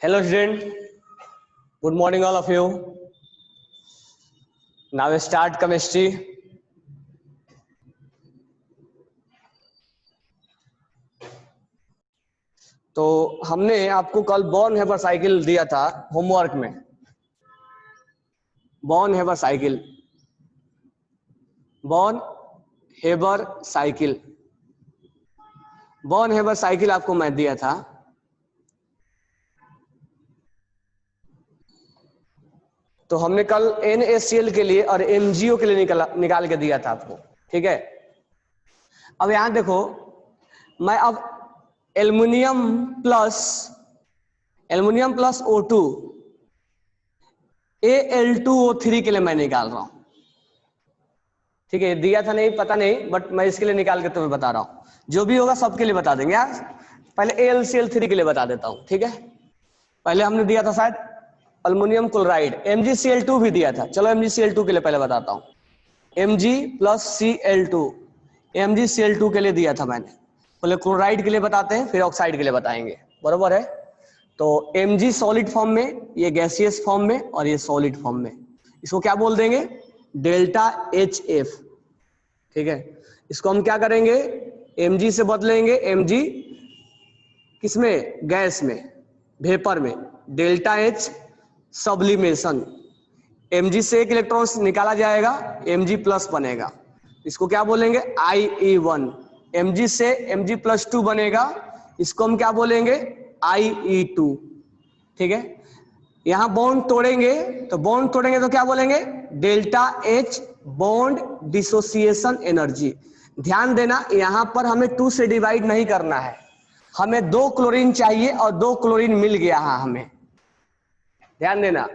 Hello student, good morning all of you. Now we start chemistry. तो हमने आपको कल बॉर्न हेबर साइकिल दिया था होमवर्क में। Born Haber cycle, Born Haber cycle, Born Haber cycle आपको मैं दिया था। तो हमने कल NaCl के लिए और MgO के लिए निकाल के दिया था आपको, ठीक है। अब यहां देखो, मैं अब एल्युमिनियम प्लस O2 Al2O3 के लिए मैं निकाल रहा हूं, ठीक है। दिया था नहीं, पता नहीं, बट मैं इसके लिए निकाल के तुम्हें बता रहा हूं। जो भी होगा सबके लिए बता देंगे यार। पहले AlCl3 के लिए बता देता हूं, ठीक है। पहले हमने दिया था शायद अल्युमिनियम क्लोराइड, MgCl2 भी दिया था। चलो MgCl2 के लिए पहले बताता हूं। Mg प्लस Cl2, MgCl2 के लिए दिया था मैंने। पहले क्लोराइड के लिए बताते हैं, फिर ऑक्साइड के लिए बताएंगे, बरोबर है। तो Mg सॉलिड फॉर्म में, ये गैसियस फॉर्म में, और ये सॉलिड फॉर्म में। इसको क्या बोल देंगे? डेल्टा HF, ठीक है। इसको हम क्या करेंगे? Mg से बदलेंगे, Mg किसमें? गैस में, वेपर में, डेल्टा H सब्लिमेशन। Mg से एक इलेक्ट्रॉन निकाला जाएगा, Mg प्लस बनेगा, इसको क्या बोलेंगे? IE1। Mg से Mg प्लस 2 बनेगा, इसको हम क्या बोलेंगे? IE2, ठीक है। यहां बॉन्ड तोड़ेंगे तो क्या बोलेंगे? Delta H bond dissociation energy. ध्यान देना, यहां पर हमें 2 से डिवाइड नहीं करना है। हमें 2 क्लोरीन चाहिए और 2 क्लोरीन मिल गया है हमें। ध्यान देना,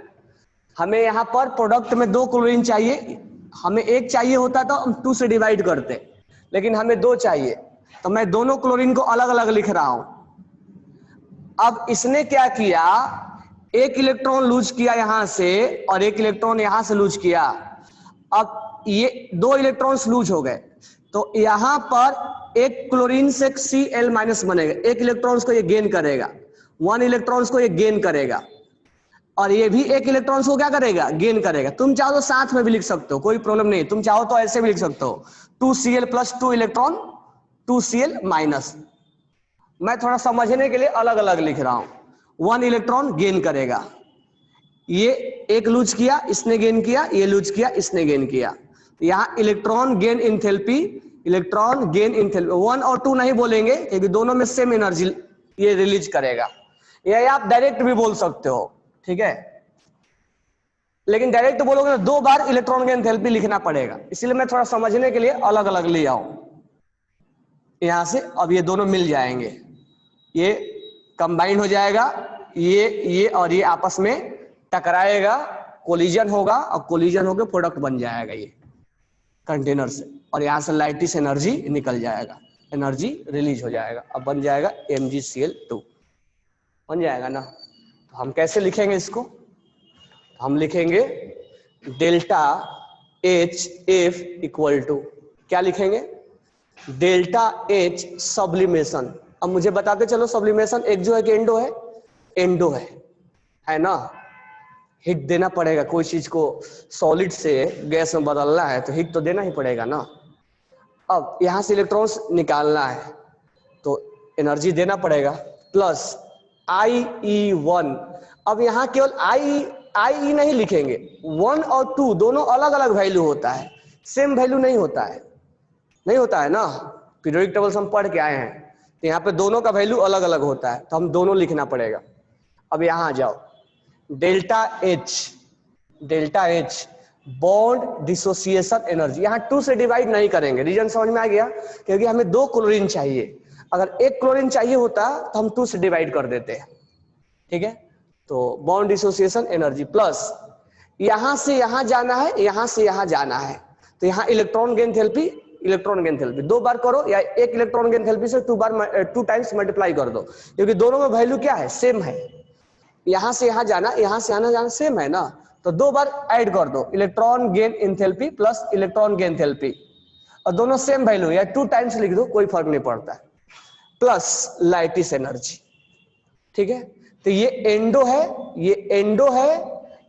हमें यहां पर प्रोडक्ट में 2 क्लोरीन चाहिए। हमें एक चाहिए होता तो हम 2 से डिवाइड करते, लेकिन हमें 2 चाहिए, तो मैं दोनों क्लोरीन को अलग अलग लिख रहा हूं। अब इसने क्या किया? एक इलेक्ट्रॉन लूज किया यहां से और एक इलेक्ट्रॉन यहां से लूज किया। अब ये 2 इलेक्ट्रॉन्स लूज हो गए, तो यहां पर एक क्लोरीन से Cl माइनस बनेगा, एक इलेक्ट्रॉन्स को ये गेन करेगा, 1 इलेक्ट्रॉन्स को ये गेन करेगा, और ये भी एक इलेक्ट्रॉन्स को क्या करेगा? गेन करेगा। तुम चाहो तो साथ में भी लिख सकते हो, कोई प्रॉब्लम नहीं। तुम चाहो तो ऐसे भी लिख सकते हो, 2Cl plus 2 electron, 2Cl minus. मैं थोड़ा समझने के लिए अलग अलग लिख रहा हूं। 1 इलेक्ट्रॉन गेन करेगा, ये एक लूज किया, इसने गेन किया, ये लूज किया, इसने गेन किया। यहां electron gain enthalpy, electron gain enthalpy 1 और 2 नहीं बोलेंगे, क्योंकि दोनों में सेम एनर्जी ये रिलीज करेगा। ये आप डायरेक्ट भी बोल सकते हो, ठीक है। लेकिन डायरेक्ट बोलोगे तो 2 बार इलेक्ट्रॉन गेन एंथैल्पी लिखना पड़ेगा, इसलिए मैं थोड़ा समझने के लिए अलग अलग ले आऊं। यहां से अब ये दोनों मिल जाएंगे, ये कंबाइन हो जाएगा, ये और ये आपस में टकराएगा, कोलिजन होगा, और कोलिजन होकर प्रोडक्ट बन जाएगा ये कंटेनर से, और यहां से लाइटिस एनर्जी निकल जाएगा, एनर्जी रिलीज हो जाएगा। अब बन जाएगा MgCl2, बन जाएगा ना। तो हम कैसे लिखेंगे इसको? हम लिखेंगे डेल्टा HF इक्वल टू, क्या लिखेंगे? Delta H sublimation. अब मुझे बताते चलो, सब्लिमेशन एक्सो है कि एंडो है? एंडो है ना। हीट देना पड़ेगा, कोई चीज को सॉलिड से गैस में बदलना है तो हीट तो देना ही पड़ेगा ना। अब यहां से इलेक्ट्रॉन्स निकालना है तो एनर्जी देना पड़ेगा, प्लस IE1। अब यहां केवल IE नहीं लिखेंगे, 1 और 2 दोनों अलग अलग वैल्यू होता है, सेम वैल्यू नहीं होता है, नहीं होता है ना। पीरियोडिक टेबल्स हम पढ़ के आए हैं, तो यहाँ पे दोनों का वैल्यू अलग अलग होता है, तो हम दोनों लिखना पड़ेगा। अब यहां आ जाओ, delta H bond dissociation energy. यहां 2 से डिवाइड नहीं करेंगे, रीजन समझ में आ गया? क्योंकि हमें 2 क्लोरीन चाहिए, अगर एक क्लोरीन चाहिए होता तो हम 2 से डिवाइड कर देते हैं, ठीक है। तो बॉन्ड डिसोसिएशन एनर्जी प्लस, यहां से यहां जाना है, यहां से यहां जाना है, तो यहां electron gain enthalpy, electron gain enthalpy 2 बार करो, या एक इलेक्ट्रॉन गेन एंथैल्पी से 2 टाइम्स मल्टीप्लाई कर दो, क्योंकि दोनों में वैल्यू क्या है? सेम है। यहां से यहां जाना, यहां से यहां जाना सेम है ना, तो 2 बार ऐड कर दो, electron gain enthalpy plus electron gain enthalpy, और दोनों सेम वैल्यू, या 2 टाइम्स लिख दो, कोई फर्क नहीं पड़ता है, प्लस लाइटिस एनर्जी, ठीक है। तो ये एंडो है, ये एंडो है,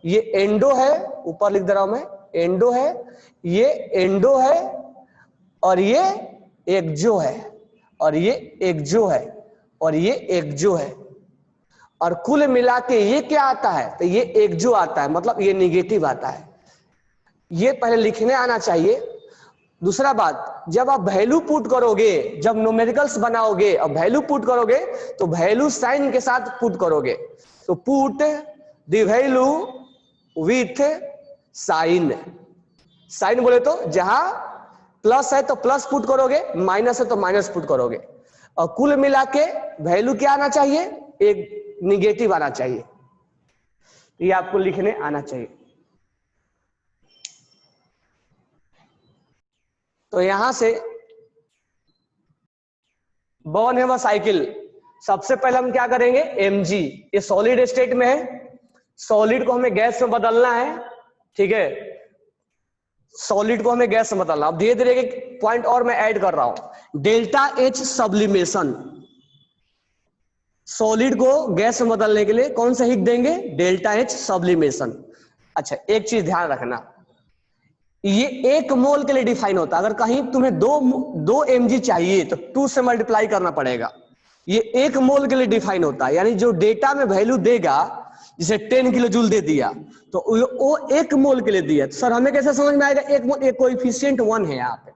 ये एंडो है, ऊपर लिख दे रहा हूं मैं, एंडो है, ये एंडो है, और ये एक्जो है, और ये एक्जो है, और ये एक्जो है, और कुल मिला के ये क्या आता है, तो ये एक्जो आता है, मतलब ये निगेटिव आता है। ये पहले लिखने आना चाहिए। दूसरा बात, जब आप वैल्यू पुट करोगे, जब न्यूमेरिकल्स बनाओगे और वैल्यू पुट करोगे तो वैल्यू साइन के साथ पुट करोगे। तो put the value with sign, sign बोले तो जहां प्लस है तो प्लस पुट करोगे, माइनस है तो माइनस पुट करोगे, और कुल मिला के वैल्यू क्या आना चाहिए, एक निगेटिव आना चाहिए। ये आपको लिखने आना चाहिए। तो यहां से बॉर्न है वह साइकिल। सबसे पहले हम क्या करेंगे, mg, ये सॉलिड स्टेट में है, सॉलिड को हमें गैस में बदलना है, ठीक है, सॉलिड को हमें गैस में बदलना। अब धीरे धीरे एक पॉइंट और मैं ऐड कर रहा हूं, डेल्टा एच सब्लिमेशन। सॉलिड को गैस में बदलने के लिए कौन सा हिट देंगे, डेल्टा एच सब्लिमेशन। अच्छा, एक चीज ध्यान रखना, ये 1 मोल के लिए डिफाइन होता है। अगर कहीं तुम्हें दो mg चाहिए तो 2 से मल्टीप्लाई करना पड़ेगा। ये 1 मोल के लिए डिफाइन होता है, यानी जो डेटा में वैल्यू देगा, जिसे 10 किलो जूल दे दिया तो वो 1 मोल के लिए दिया। तो सर हमें कैसे समझ में आएगा, 1 मोल, एक कोएफिशिएंट 1 है यहाँ पे,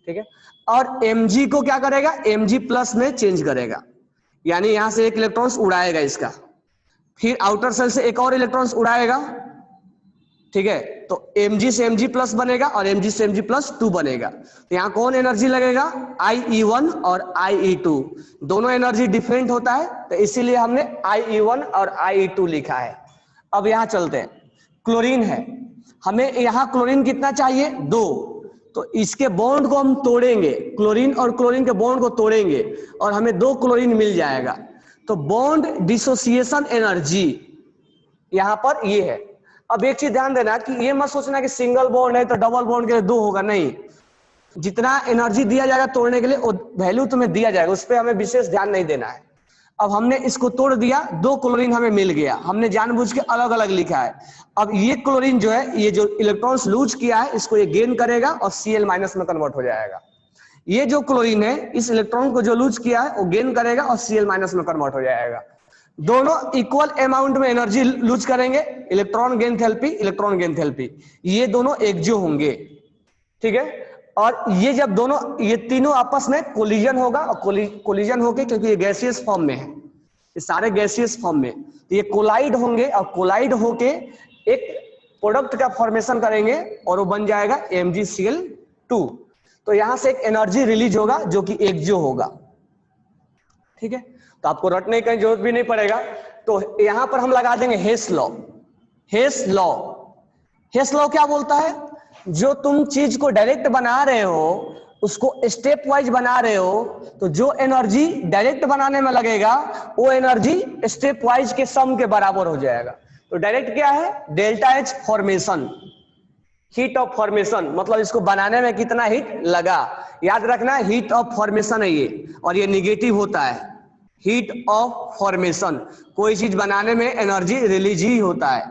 ठीक है। और mg को क्या करेगा, mg प्लस में चेंज करेगा, यानी यहां से एक इलेक्ट्रॉन्स उड़ाएगा इसका, फिर आउटर सेल से एक और इलेक्ट्रॉन्स उड़ाएगा, ठीक है। तो mg से mg प्लस बनेगा और mg से mg प्लस 2 बनेगा। तो यहां कौन एनर्जी लगेगा, IE1 और IE2, दोनों एनर्जी डिफरेंट होता है, तो इसीलिए हमने IE1 और IE2 लिखा है। अब यहां चलते हैं, क्लोरीन है, हमें यहां क्लोरीन कितना चाहिए, 2। तो इसके बॉन्ड को हम तोड़ेंगे, क्लोरीन और क्लोरीन के बॉन्ड को तोड़ेंगे और हमें 2 क्लोरीन मिल जाएगा। तो बॉन्ड डिसोसिएशन एनर्जी यहां पर ये है। अब एक चीज ध्यान देना कि ये मत सोचना कि सिंगल बॉन्ड है तो डबल बॉन्ड के लिए 2 होगा, नहीं, जितना एनर्जी दिया जाएगा तोड़ने के लिए वो वैल्यू तुम्हें दिया जाएगा, उस पर हमें विशेष ध्यान नहीं देना है। अब हमने इसको तोड़ दिया, 2 क्लोरीन हमें मिल गया, हमने जानबूझ के अलग अलग लिखा है। अब ये क्लोरीन जो है, ये जो इलेक्ट्रॉन्स लूज किया है, इसको ये गेन करेगा और Cl माइनस में कन्वर्ट हो जाएगा। ये जो क्लोरीन है, इस इलेक्ट्रॉन को जो लूज किया है वो गेन करेगा और Cl माइनस में कन्वर्ट हो जाएगा। दोनों इक्वल अमाउंट में एनर्जी लूज करेंगे, electron gain therapy, electron gain therapy, ये दोनों एक्जो होंगे, ठीक है। और ये जब दोनों, ये तीनों आपस में कोलिजन होगा, और कोलिजन होके, क्योंकि ये गैसियस फॉर्म में है, ये सारे गैसियस फॉर्म में, तो ये कोलाइड होंगे, और कोलाइड होके एक प्रोडक्ट का फॉर्मेशन करेंगे और वो बन जाएगा MgCl2। तो यहां से एक एनर्जी रिलीज होगा जो कि एक्जो होगा, ठीक है। तो आपको रटने की जरूरत भी नहीं पड़ेगा। तो यहां पर हम लगा देंगे हेस लॉ। हेस लॉ, हेस लॉ क्या बोलता है, जो तुम चीज को डायरेक्ट बना रहे हो उसको स्टेप वाइज बना रहे हो, तो जो एनर्जी डायरेक्ट बनाने में लगेगा वो एनर्जी स्टेप वाइज के सम के बराबर हो जाएगा। तो डायरेक्ट क्या है, delta H formation, heat of formation, मतलब इसको बनाने में कितना हीट लगा, याद रखना हीट ऑफ फॉर्मेशन है ये, और ये निगेटिव होता है। हीट ऑफ फॉर्मेशन, कोई चीज बनाने में एनर्जी रिलीज ही होता है,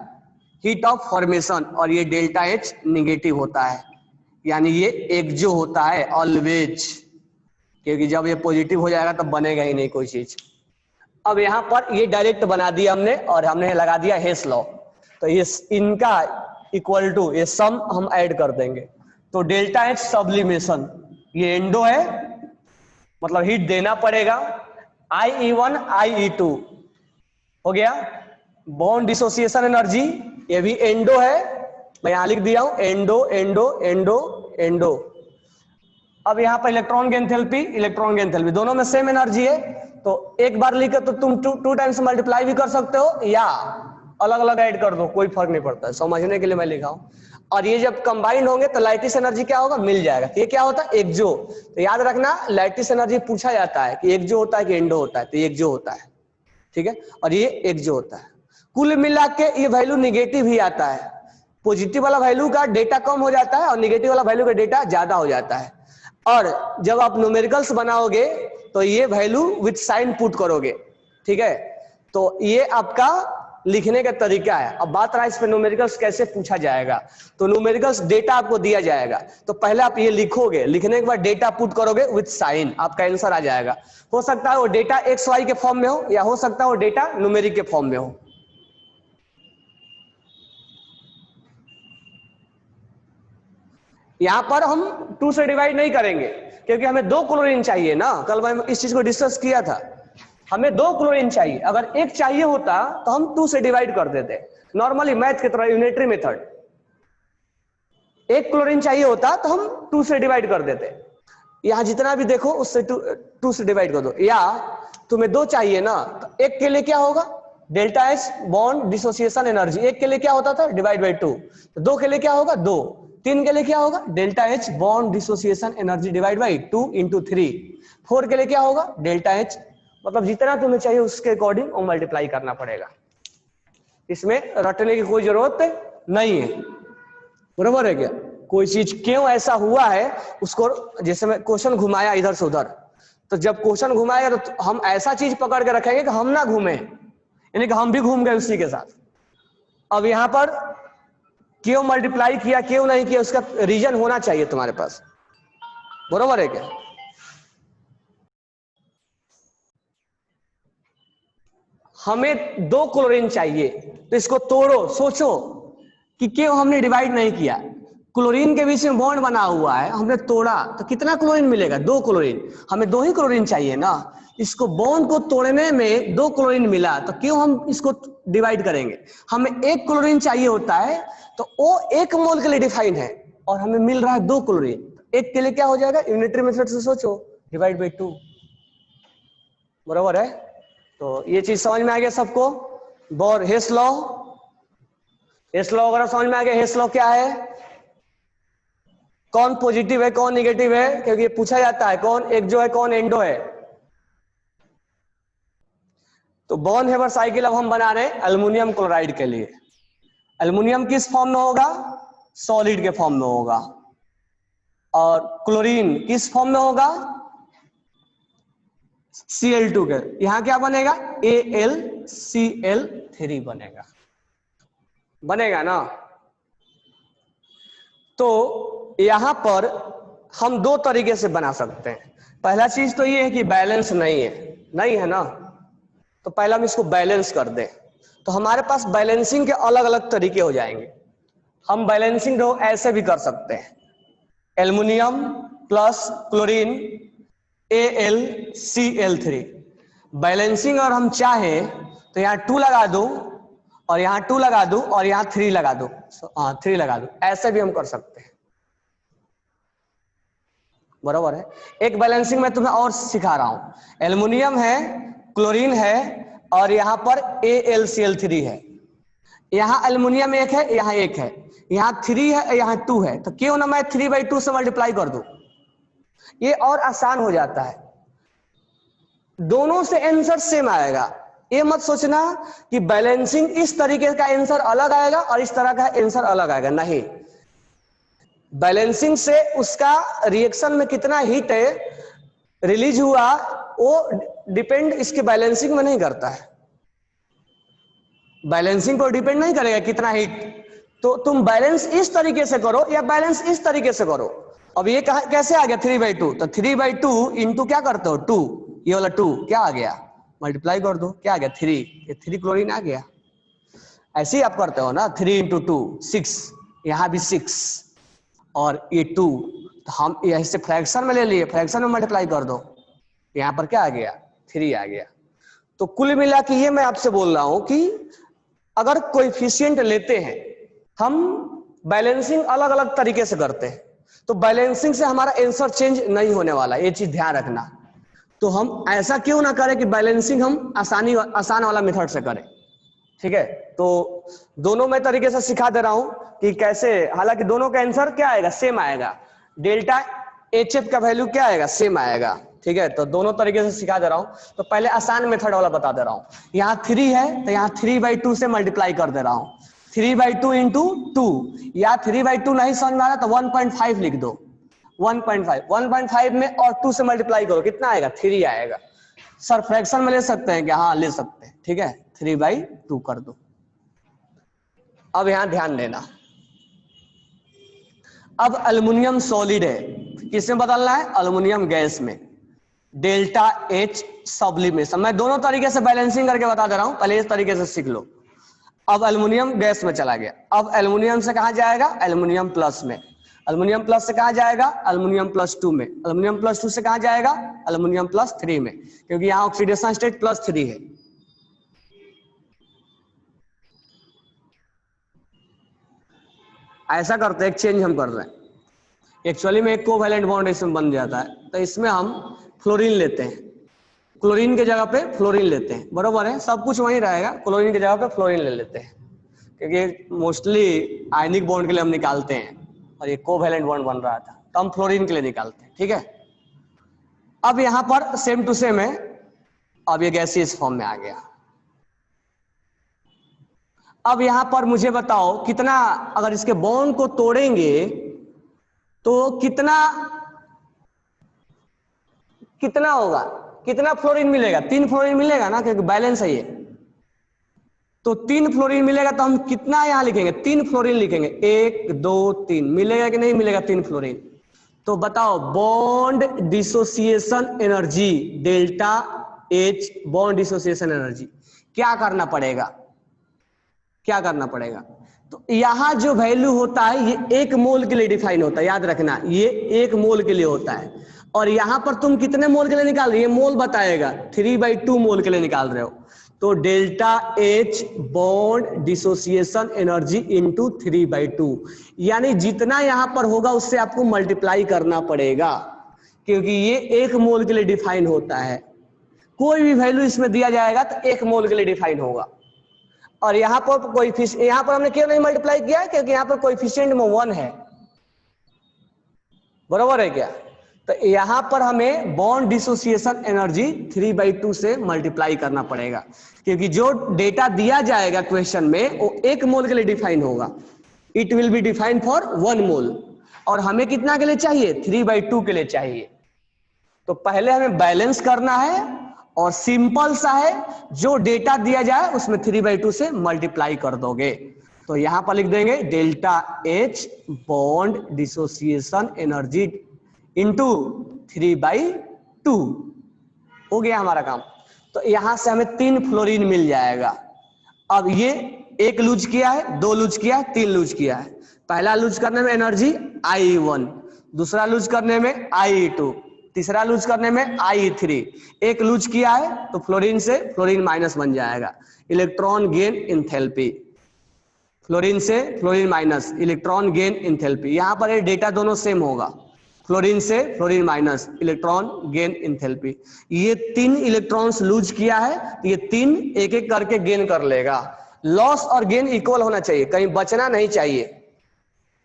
हीट ऑफ फॉर्मेशन, और ये डेल्टा एच निगेटिव होता है, यानी ये एक्जो होता है ऑलवेज, क्योंकि जब ये पॉजिटिव हो जाएगा तब बनेगा ही नहीं कोई चीज। अब यहां पर ये डायरेक्ट बना दिया हमने, और हमने लगा दिया हेस लॉ। तो ये इनका इक्वल टू ये सम हम ऐड कर देंगे, तो डेल्टा एच सब्लिमेशन, ये एंडो है, मतलब हीट देना पड़ेगा, IE1 IE2 हो गया। बॉन्ड डिसोसिएशन एनर्जी, ये भी एंडो है, मैं यहां लिख दिया हूं, एंडो एंडो एंडो एंडो। अब यहां पर electron gain therapy, electron gain therapy, दोनों में सेम एनर्जी है, तो एक बार लिखे तो तुम 2 टाइम्स मल्टीप्लाई भी कर सकते हो या अलग अलग ऐड कर दो, कोई फर्क नहीं पड़ता है, समझने के लिए मैं लिखा हूं। और ये जब कंबाइंड होंगे तो लैटिस एनर्जी क्या होगा, मिल जाएगा। ये क्या होता है, एक्जो। तो याद रखना लैटिस एनर्जी पूछा जाता है कि एक्जो होता है कि एंडो होता है, तो एक्जो होता है, ठीक है, और ये एक्जो होता है। कुल मिला के ये वैल्यू निगेटिव ही आता है, पॉजिटिव वाला वैल्यू का डेटा कम हो जाता है और निगेटिव वाला वैल्यू का डेटा ज्यादा हो जाता है। और जब आप न्यूमेरिकल्स बनाओगे तो ये वैल्यू विथ साइन पुट करोगे, ठीक है। तो ये आपका लिखने का तरीका है। अब बात रहा इस पे न्यूमेरिकल्स कैसे पूछा जाएगा। तो न्यूमेरिकल्स डेटा आपको दिया जाएगा, तो पहले आप ये लिखोगे, लिखने के बाद डेटा पुट करोगे विद साइन, आपका आंसर आ जाएगा। हो सकता है वो डेटा एक्स वाई के फॉर्म में हो, या हो सकता है वो डेटा न्यूमेरिक के फॉर्म में हो। यहां पर हम 2 से डिवाइड नहीं करेंगे, क्योंकि हमें 2 क्लोरीन चाहिए ना। कल मैं इस चीज को डिस्कस किया था, हमें 2 क्लोरीन चाहिए। अगर एक चाहिए होता तो हम 2 से डिवाइड कर देते, नॉर्मली मैथ की तरह, यूनिटरी मेथड। एक क्लोरीन चाहिए होता तो हम 2 से डिवाइड कर देते। यहां जितना भी देखो उससे 2 से डिवाइड कर दो। या तुम्हें 2 चाहिए ना, तो एक के लिए क्या होगा, delta H bond dissociation energy. एक के लिए क्या होता था, डिवाइड बाई 2। तो 2 के लिए क्या होगा, 2। 3 के लिए क्या होगा, delta H bond dissociation energy divide by 2 into 3। 4 के लिए क्या होगा, डेल्टा एच, मतलब जितना तुम्हें चाहिए उसके अकॉर्डिंग वो मल्टीप्लाई करना पड़ेगा। इसमें रटने की कोई जरूरत नहीं है, बरोबर है क्या। कोई चीज क्यों ऐसा हुआ है उसको, जैसे मैं क्वेश्चन घुमाया इधर से उधर, तो जब क्वेश्चन घुमाएगा तो हम ऐसा चीज पकड़ के रखेंगे कि हम ना घूमे, यानी कि हम भी घूम गए उसी के साथ। अब यहां पर क्यों मल्टीप्लाई किया क्यों नहीं किया उसका रीजन होना चाहिए तुम्हारे पास, बरोबर है क्या। हमें 2 क्लोरीन चाहिए, तो इसको तोड़ो, सोचो कि क्यों हमने डिवाइड नहीं किया। क्लोरीन के बीच में बॉन्ड बना हुआ है, हमने तोड़ा तो कितना क्लोरीन मिलेगा, 2 क्लोरीन। हमें 2 ही क्लोरीन चाहिए ना, इसको बॉन्ड को तोड़ने में 2 क्लोरीन मिला, तो क्यों हम इसको डिवाइड करेंगे। हमें 1 क्लोरीन चाहिए होता है, तो वो 1 मोल के लिए डिफाइन है, और हमें मिल रहा है 2 क्लोरीन। 1 के लिए क्या हो जाएगा, यूनिटरी मेथड से सोचो, डिवाइड बाई 2, बराबर है। तो ये चीज समझ में आ गया सबको। बोर हेस लॉ, हेस लॉ वगैरह समझ में आ गया। हेस लॉ क्या है, कौन पॉजिटिव है कौन निगेटिव है, क्योंकि ये पूछा जाता है कौन एक्जो है कौन एंडो है। तो बॉन्ड हेवर साइकिल अब हम बना रहे हैं एल्युमिनियम क्लोराइड के लिए। एल्युमिनियम किस फॉर्म में होगा, सॉलिड के फॉर्म में होगा, और क्लोरीन किस फॉर्म में होगा, Cl2 के। यहां क्या बनेगा, AlCl3 बनेगा, बनेगा ना। तो यहां पर हम 2 तरीके से बना सकते हैं। पहला चीज तो ये है कि बैलेंस नहीं है, नहीं है ना, तो पहला हम इसको बैलेंस कर दें। तो हमारे पास बैलेंसिंग के अलग अलग तरीके हो जाएंगे। हम बैलेंसिंग को ऐसे भी कर सकते हैं, aluminium plus chlorine AlCl3 balancing. और हम चाहे तो यहाँ 2 लगा दो, और यहाँ 2 लगा दो, और यहाँ 3 लगा दो, 3 लगा दो, ऐसे भी हम कर सकते हैं, बराबर है। एक बैलेंसिंग में तुम्हें और सिखा रहा हूं, एल्युमिनियम है, क्लोरीन है, और यहाँ पर AlCl3 है। यहाँ एल्युमिनियम 1 है, यहाँ 1 है, यहाँ 3 है, यहाँ 2 है, तो क्यों ना मैं 3/2 से मल्टीप्लाई कर दूं, ये और आसान हो जाता है। दोनों से आंसर सेम आएगा। ये मत सोचना कि बैलेंसिंग इस तरीके का आंसर अलग आएगा और इस तरह का आंसर अलग आएगा, नहीं। बैलेंसिंग से उसका रिएक्शन में कितना हीट रिलीज हुआ वो डिपेंड इसके बैलेंसिंग में नहीं करता है। बैलेंसिंग को डिपेंड नहीं करेगा कितना हीट। तो तुम बैलेंस इस तरीके से करो या बैलेंस इस तरीके से करो। अब ये कैसे आ गया 3/2, तो 3/2 इंटू क्या करते हो 2, ये वाला 2 क्या आ गया, मल्टीप्लाई कर दो, क्या आ गया 3, ये 3 क्लोरीन आ गया। ऐसे ही आप करते हो ना, 3 इंटू 2 6, यहाँ भी 6 और ये 2, तो हम ऐसे फ्रैक्शन में ले लिए, फ्रैक्शन में मल्टीप्लाई कर दो, यहाँ पर क्या आ गया 3 आ गया। तो कुल मिला के ये मैं आपसे बोल रहा हूं कि अगर कोएफिशिएंट लेते हैं हम, बैलेंसिंग अलग अलग तरीके से करते हैं, तो बैलेंसिंग से हमारा आंसर चेंज नहीं होने वाला, ये चीज ध्यान रखना। तो हम ऐसा क्यों ना करें कि बैलेंसिंग हम आसान वाला मेथड से करें, ठीक है। तो दोनों मैं तरीके से सिखा दे रहा हूं कि कैसे, हालांकि दोनों का आंसर क्या आएगा, सेम आएगा। डेल्टा HF का वैल्यू क्या आएगा, सेम आएगा, ठीक है। तो दोनों तरीके से सिखा दे रहा हूं। तो पहले आसान मेथड वाला बता दे रहा हूं। यहाँ 3 है तो यहाँ 3/2 से मल्टीप्लाई कर दे रहा हूं, 3/2 इंटू 2, या 3/2 नहीं समझ में आ रहा तो 1.5 लिख दो, 1.5 में और 2 से मल्टीप्लाई करो, कितना आएगा 3 आएगा। सर फ्रैक्शन में ले सकते हैं क्या, हाँ ले सकते हैं, ठीक। ठीक है, 3/2 कर दो। अब यहां ध्यान देना, अब एल्युमिनियम सॉलिड है, किसमें बदलना है? एल्युमिनियम गैस में। डेल्टा H सब्लिमेशन, मैं दोनों तरीके से बैलेंसिंग करके बता दे रहा हूं, पहले इस तरीके से सीख लो। अब एल्युमिनियम गैस में चला गया, अब एल्युमिनियम से कहां जाएगा? एल्युमिनियम प्लस में। एल्युमिनियम प्लस से कहां जाएगा? एल्युमिनियम +2 में। एल्युमिनियम +2 से कहां जाएगा? एल्युमिनियम +3 में, क्योंकि यहां ऑक्सीडेशन स्टेट +3 है। ऐसा करते हैं, एक्सचेंज हम कर रहे हैं, एक्चुअली में एक कोवैलेंट बॉन्ड इसमें बन जाता है, तो इसमें हम फ्लोरीन लेते हैं, क्लोरीन के जगह पे फ्लोरीन लेते हैं, बरोबर है, सब कुछ वहीं रहेगा, क्लोरीन की जगह पे फ्लोरीन ले लेते हैं, क्योंकि मोस्टली आयनिक बॉन्ड के लिए हम निकालते हैं और ये कोवैलेंट बॉन्ड बन रहा था तो हम फ्लोरीन के लिए निकालते हैं, ठीक है। अब यहां पर सेम टू सेम है, अब ये गैसियस फॉर्म में आ गया। अब यहां पर मुझे बताओ कितना, अगर इसके बॉन्ड को तोड़ेंगे तो कितना कितना होगा, कितना फ्लोरीन मिलेगा? 3 फ्लोरीन मिलेगा ना, क्योंकि बैलेंस है ये, तो 3 फ्लोरीन मिलेगा, तो हम कितना यहां लिखेंगे? 3 फ्लोरीन लिखेंगे, 1 2 3, मिलेगा कि नहीं मिलेगा 3 फ्लोरीन? तो बताओ bond dissociation energy delta H, bond dissociation energy क्या करना पड़ेगा? क्या करना पड़ेगा? तो यहां जो वैल्यू होता है ये 1 मोल के लिए डिफाइन होता है, याद रखना, ये 1 मोल के लिए होता है, और यहां पर तुम कितने मोल के लिए निकाल रहे हो? ये मोल बताएगा, 3/2 मोल के लिए निकाल रहे हो, तो delta H bond dissociation energy into 3/2, यानी जितना यहां पर होगा उससे आपको मल्टीप्लाई करना पड़ेगा, क्योंकि ये 1 मोल के लिए डिफाइन होता है। कोई भी वैल्यू इसमें दिया जाएगा तो 1 मोल के लिए डिफाइन होगा, और यहां पर यहां पर हमने क्यों नहीं मल्टीप्लाई किया? क्योंकि यहां पर कोएफिशिएंट में 1 है, बरोबर है क्या? तो यहां पर हमें बॉन्ड डिसोसिएशन एनर्जी 3/2 से मल्टीप्लाई करना पड़ेगा, क्योंकि जो डेटा दिया जाएगा क्वेश्चन में वो 1 मोल के लिए डिफाइन होगा, it will be defined for 1 मोल, और हमें कितना के लिए चाहिए? 3/2 के लिए चाहिए। तो पहले हमें बैलेंस करना है, और सिंपल सा है, जो डेटा दिया जाए उसमें 3/2 से मल्टीप्लाई कर दोगे, तो यहां पर लिख देंगे delta H bond dissociation energy into 3/2, हो गया हमारा काम। तो यहां से हमें 3 फ्लोरीन मिल जाएगा। अब ये 1 लूज किया है, 2 लूज किया है, 3 लूज किया है। पहला लूज करने में एनर्जी I1, दूसरा लूज करने में I2, तीसरा लूज करने में I3, 1 लूज किया है तो फ्लोरीन से फ्लोरीन माइनस बन जाएगा, इलेक्ट्रॉन गेन एंथैल्पी, फ्लोरीन से fluorine minus, electron gain enthalpy. यहां पर ये डेटा दोनों सेम होगा, फ्लोरीन से fluorine minus, electron gain enthalpy. ये 3 इलेक्ट्रॉन्स लूज किया है तो ये 3 एक एक करके गेन कर लेगा। लॉस और गेन इक्वल होना चाहिए, कहीं बचना नहीं चाहिए,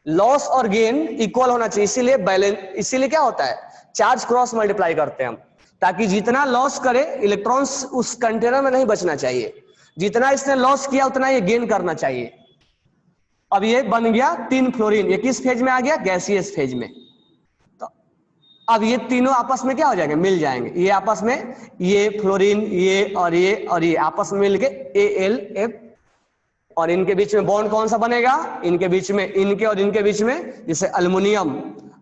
लॉस और गेन इक्वल होना चाहिए, इसीलिए बैलेंस, इसीलिए क्या होता है, चार्ज क्रॉस मल्टीप्लाई करते हैं हम, ताकि जितना लॉस करे इलेक्ट्रॉन्स उस कंटेनर में नहीं बचना चाहिए, जितना इसने लॉस किया उतना ये गेन करना चाहिए। अब ये बन गया 3 फ्लोरीन, ये किस फेज में आ गया? गैसियस फेज में। तो अब ये तीनों आपस में क्या हो जाएंगे? मिल जाएंगे, ये आपस में, ये फ्लोरीन, ये और ये आपस में मिलके AlF, और इनके बीच में बॉन्ड कौन सा बनेगा? इनके बीच में, इनके और इनके बीच में, जैसे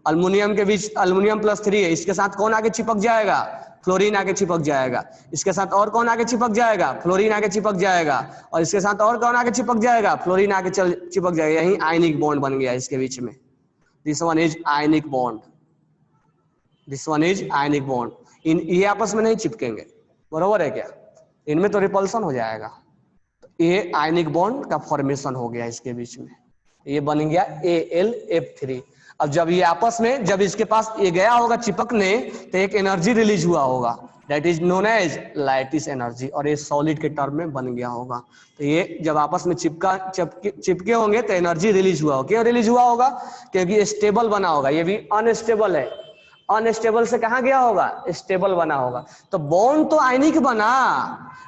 अल्युमिनियम के बीच अल्युमिनियम +3 है, इसके साथ कौन आगे चिपक जाएगा? फ्लोरीन आगे चिपक जाएगा। इसके साथ और कौन आगे चिपक जाएगा? फ्लोरीन आगे चिपक जाएगा। और इसके साथ और कौन आगे चिपक जाएगा? फ्लोरीन आगे चिपक जाएगा। यही आयनिक बॉन्ड बन गया इसके बीच में। This one is ionic bond, this one is ionic bond. ये आपस में नहीं चिपकेंगे, बरोबर है क्या? इनमें तो रिपल्सन हो जाएगा। ये आयनिक बॉन्ड का फॉर्मेशन हो गया इसके बीच में, ये बन गया AlF3। अब जब ये आपस में, जब इसके पास ये गया होगा चिपकने, तो एक एनर्जी रिलीज हुआ होगा, that is known as lattice energy, और ये सॉलिड के टर्म में बन गया होगा। तो ये जब आपस में चिपके होंगे तो एनर्जी रिलीज हुआ होगा। क्यों रिलीज हुआ होगा? क्योंकि स्टेबल बना होगा, ये भी अनस्टेबल है, अनस्टेबल से कहां गया होगा? स्टेबल बना होगा। तो बॉन्ड तो आयनिक बना,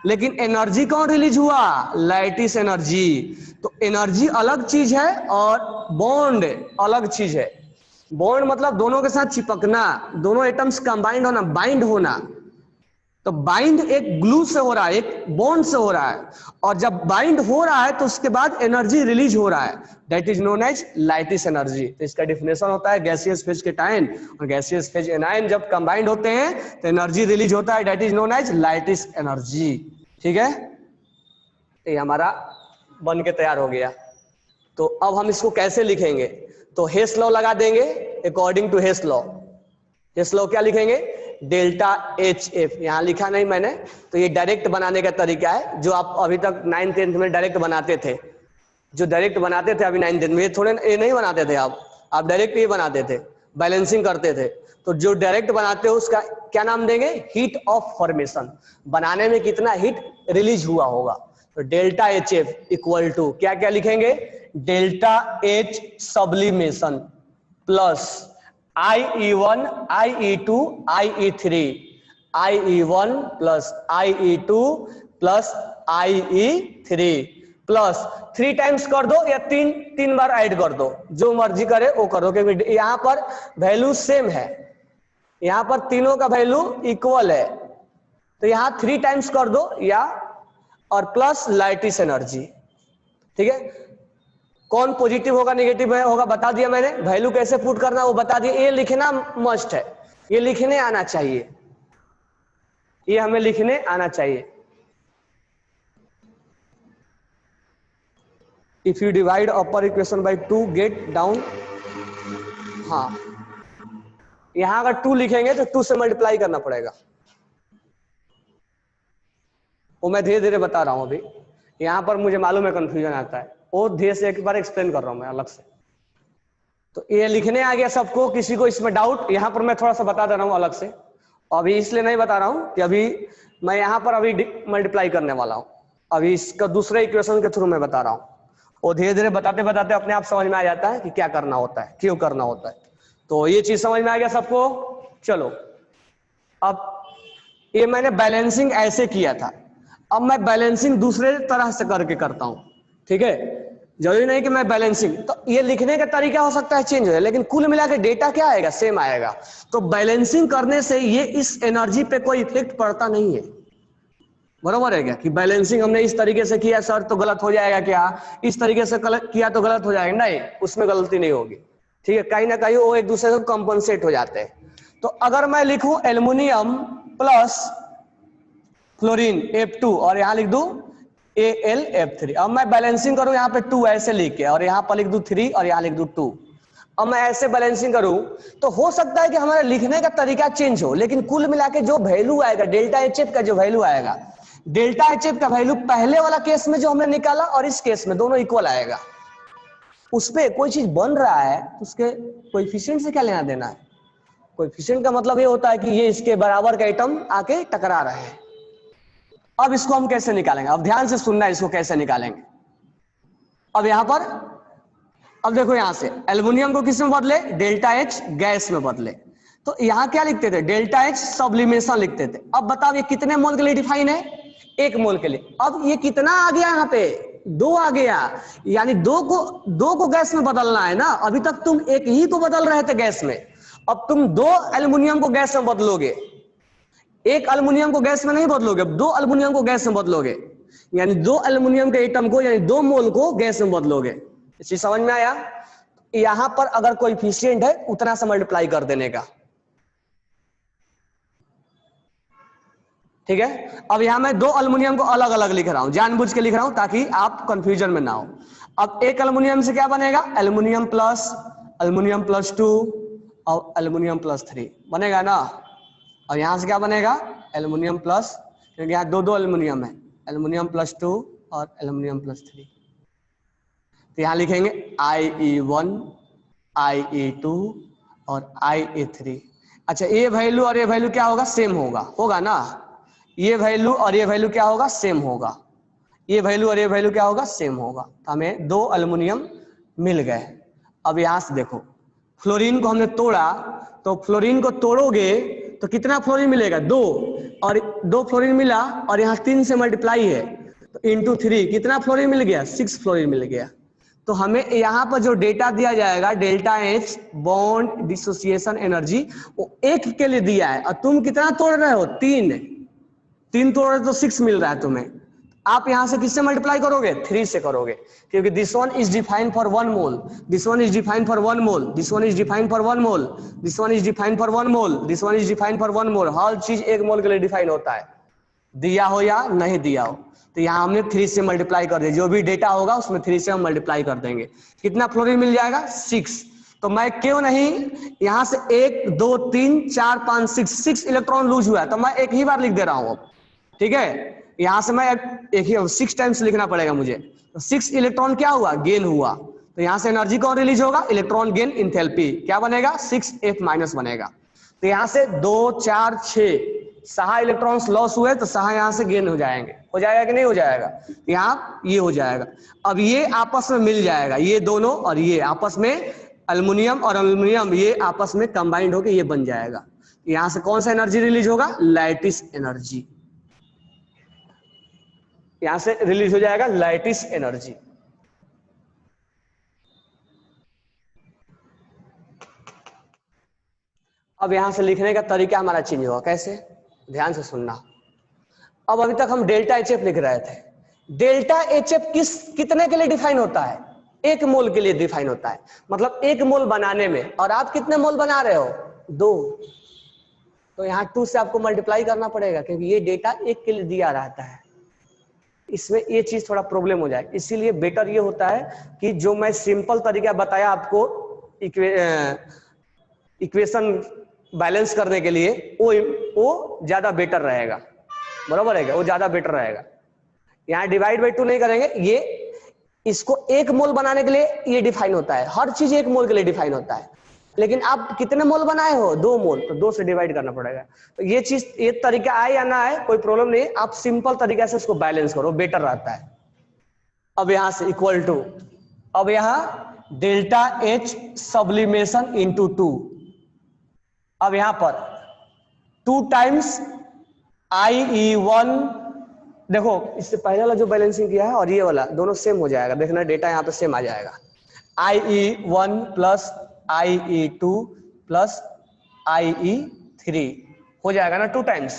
लेकिन एनर्जी कौन रिलीज हुआ? Lattice energy. तो एनर्जी अलग चीज है और बॉन्ड अलग चीज है। बॉन्ड मतलब दोनों के साथ चिपकना, दोनों एटम्स कंबाइंड होना, बाइंड होना, तो बाइंड एक ग्लू से हो रहा है, एक बॉन्ड से हो रहा है, और जब बाइंड हो रहा है तो उसके बाद एनर्जी रिलीज हो रहा है, that is known as lattice energy. तो इसका डिफिनेशन होता है गैसियस फेज केटायन और गैसियस फेज एनायन जब कंबाइंड होते हैं तो एनर्जी रिलीज होता है, that is known as lattice energy. ठीक है, ये हमारा बन के तैयार हो गया। तो अब हम इसको कैसे लिखेंगे, तो हेस लॉ लगा देंगे अकॉर्डिंग टू हेस लॉ। हेस लॉ क्या लिखेंगे, डेल्टा एच एफ, यहां लिखा नहीं मैंने, तो ये डायरेक्ट बनाने का तरीका है जो आप अभी तक 9th 10th में डायरेक्ट बनाते थे, जो डायरेक्ट बनाते थे अभी 9th 10th में, ये थोड़े ये नहीं बनाते थे आप डायरेक्ट ये बनाते थे, बैलेंसिंग करते थे। तो जो डायरेक्ट बनाते हो उसका क्या नाम देंगे, हीट ऑफ फॉर्मेशन, बनाने में कितना हीट रिलीज हुआ होगा। तो delta H F equal to क्या क्या लिखेंगे, delta H sublimation plus IE1 IE2 IE3, IE1 plus IE2 plus IE3 plus 3 times कर दो या तीन बार ऐड कर दो, जो मर्जी करे वो करो, क्योंकि यहां पर वैल्यू सेम है, यहां पर तीनों का वैल्यू इक्वल है, तो यहां 3 टाइम्स कर दो या और प्लस लाइटिस एनर्जी। ठीक है, कौन पॉजिटिव होगा नेगेटिव होगा बता दिया मैंने, वैल्यू कैसे पुट करना वो बता दिया, ये लिखना मस्ट है, ये लिखने आना चाहिए, ये हमें लिखने आना चाहिए। If you divide upper equation by 2 get down, हाँ यहां अगर 2 लिखेंगे तो 2 से मल्टीप्लाई करना पड़ेगा, वो मैं धीरे धीरे बता रहा हूं, अभी यहां पर मुझे मालूम है कंफ्यूजन आता है, वो धीरे से एक बार एक्सप्लेन कर रहा हूं मैं अलग से। तो ये लिखने आ गया सबको, किसी को इसमें डाउट, यहां पर मैं थोड़ा सा बता दे रहा हूं अलग से, अभी इसलिए नहीं बता रहा हूं कि अभी मैं यहां पर अभी मल्टीप्लाई करने वाला हूं, अभी इसका दूसरे इक्वेशन के थ्रू मैं बता रहा हूं, वो धीरे धीरे बताते बताते अपने आप समझ में आ जाता है कि क्या करना होता है, क्यों करना होता है। तो ये चीज समझ में आ गया सबको। चलो अब ये मैंने बैलेंसिंग ऐसे किया था, अब मैं बैलेंसिंग दूसरे तरह से करके करता हूं। ठीक है, जरूरी नहीं कि मैं बैलेंसिंग, तो ये लिखने का तरीका हो सकता है चेंज हो जाए, लेकिन कुल मिला के डेटा क्या आएगा, सेम आएगा। तो बैलेंसिंग करने से ये इस एनर्जी पे कोई इफेक्ट पड़ता नहीं है, बरोबर है क्या, कि बैलेंसिंग हमने इस तरीके से किया सर तो गलत हो जाएगा क्या, इस तरीके से किया तो गलत हो जाएगा, नहीं उसमें गलती नहीं होगी। ठीक है, कहीं ना कहीं वो एक दूसरे से कंपनसेट हो जाते हैं। तो अगर मैं लिखूं एल्युमिनियम प्लस फ्लोरीन F2 और यहां लिख दूं AlF3, अब मैं बैलेंसिंग करूं यहां पे 2 ऐसे लिख के, और यहां पर लिख दूं 3 और यहां लिख दूं 2, अब मैं ऐसे बैलेंसिंग करूं तो हो सकता है कि हमारे लिखने का तरीका चेंज हो, लेकिन कुल मिला के जो वैल्यू आएगा डेल्टा HF का, जो वैल्यू आएगा डेल्टा HF का वैल्यू पहले वाला केस में जो हमने निकाला और इस केस में दोनों इक्वल आएगा। उस पे कोई चीज बन रहा है उसके कोएफिशिएंट से क्या लेना देना है, कोएफिशिएंट का मतलब ये होता है कि ये इसके बराबर का एटम आके टकरा रहे हैं। अब इसको हम कैसे निकालेंगे, अब ध्यान से सुनना है इसको कैसे निकालेंगे। अब यहां पर अब देखो यहां से एल्युमिनियम को किस में बदले, डेल्टा H गैस में बदले, तो यहां क्या लिखते थे, डेल्टा H सब्लिमेशन लिखते थे। अब बताओ ये कितने मोल के लिए डिफाइन है, 1 मोल के लिए। अब ये कितना आ गया, यहाँ पे 2 आ गया, यानी 2 को गैस में बदलना है ना, अभी तक तुम एक ही को बदल रहे थे गैस में, अब तुम 2 एल्युमिनियम को गैस में बदलोगे, 1 एल्युमिनियम को गैस में नहीं बदलोगे, अब 2 एल्युमिनियम को गैस में बदलोगे, यानी 2 एल्युमिनियम के एटम को यानी 2 मोल को गैस में बदलोगे। इस चीज समझ में आया। यहां पर अगर कोएफिशिएंट है उतना से मल्टीप्लाई कर देने का। ठीक है, अब यहां मैं 2 एल्युमिनियम को अलग अलग लिख रहा हूं, जानबूझ के लिख रहा हूं ताकि आप कंफ्यूजन में ना हो। अब 1 एल्युमिनियम से क्या बनेगा, एल्युमिनियम प्लस 2 और एल्युमिनियम प्लस 3 बनेगा ना। और यहां से क्या बनेगा, एल्युमिनियम प्लस, क्योंकि यहां 2 एल्युमिनियम है, एल्युमिनियम प्लस 2 और एल्युमिनियम प्लस 3, तो यहां लिखेंगे IE1 IE2 और IE3। अच्छा, ये वैल्यू और ये वैल्यू क्या होगा, सेम होगा ना, ये वैल्यू और ये वैल्यू क्या होगा, सेम होगा, ये वैल्यू और ये वैल्यू क्या होगा, सेम होगा। तो हमें 2 एल्युमिनियम मिल गए। अब यहां से देखो फ्लोरीन को हमने तोड़ा, तो फ्लोरीन को तोड़ोगे तो कितना फ्लोरीन मिलेगा, 2, और 2 फ्लोरीन मिला, और यहाँ 3 से मल्टीप्लाई है तो इंटू 3 कितना फ्लोरीन मिल गया, 6 फ्लोरीन मिल गया। तो हमें यहाँ पर जो डेटा दिया जाएगा delta H bond dissociation energy, वो 1 के लिए दिया है, और तुम कितना तोड़ रहे हो, 3, 3 तोड़े तो 6 मिल रहा है तुम्हें। आप यहां से किससे मल्टीप्लाई करोगे? 3 से करोगे, क्योंकि this one is defined for 1 mole, this one is defined for 1 mole, this one is defined for 1 mole, this one is defined for 1 mole, this one is defined for 1 मोल। हर चीज 1 मोल के लिए डिफाइन होता है, दिया हो या नहीं दिया हो। तो यहाँ हमने 3 से मल्टीप्लाई कर दिया, जो भी डेटा होगा उसमें 3 से हम मल्टीप्लाई कर देंगे। कितना फ्लोरीन मिल जाएगा? 6। तो मैं क्यों नहीं यहां से 1 2 3 4 5 6 इलेक्ट्रॉन लूज हुआ है, तो मैं एक ही बार लिख दे रहा हूं। ठीक है, यहां से मैं एक ही 6 टाइम्स लिखना पड़ेगा मुझे। तो 6 इलेक्ट्रॉन क्या हुआ? गेन हुआ। तो यहां से एनर्जी कौन रिलीज होगा? Electron gain enthalpy. क्या बनेगा? 6F माइनस बनेगा। तो यहां से 2 4 6 6 इलेक्ट्रॉन्स लॉस हुए, तो 6 यहां से गेन हो जाएंगे। हो जाएगा कि नहीं हो जाएगा? यहाँ ये हो जाएगा। अब ये आपस में मिल जाएगा, ये दोनों और ये आपस में, अल्युमिनियम और अल्युमिनियम ये आपस में कंबाइंड होकर ये बन जाएगा। यहां से कौन सा एनर्जी रिलीज होगा? Lattice energy. यहां से रिलीज हो जाएगा लैटिस एनर्जी। अब यहां से लिखने का तरीका हमारा चेंज होगा। कैसे? ध्यान से सुनना। अब अभी तक हम डेल्टा एच एफ लिख रहे थे। डेल्टा एच एफ कितने के लिए डिफाइन होता है? 1 मोल के लिए डिफाइन होता है। मतलब 1 मोल बनाने में, और आप कितने मोल बना रहे हो? 2। तो यहाँ 2 से आपको मल्टीप्लाई करना पड़ेगा, क्योंकि ये डेटा 1 के लिए दिया रहता है। इसमें ये चीज थोड़ा प्रॉब्लम हो जाए, इसीलिए बेटर ये होता है कि जो मैं सिंपल तरीका बताया आपको इक्वेशन बैलेंस करने के लिए, वो ज्यादा बेटर रहेगा। बराबर है, वो ज्यादा बेटर रहेगा। यहाँ डिवाइड बाई 2 नहीं करेंगे, ये इसको 1 मोल बनाने के लिए ये डिफाइन होता है। हर चीज 1 मोल के लिए डिफाइन होता है। लेकिन आप कितने मोल बनाए हो? 2 मोल, तो 2 से डिवाइड करना पड़ेगा। तो ये चीज, ये तरीका आए या ना आए कोई प्रॉब्लम नहीं, आप सिंपल तरीके से इसको बैलेंस करो, बेटर रहता है। अब यहां से इक्वल टू, अब यहां डेल्टा एच सब्लिमेशन इंटू 2। अब यहां पर 2 टाइम्स IE1, देखो इससे पहले वाला जो बैलेंसिंग किया है और ये वाला दोनों सेम हो जाएगा। देखना डेटा यहाँ पे सेम आ जाएगा। IE1 plus IE2 plus IE3 हो जाएगा ना 2 टाइम्स,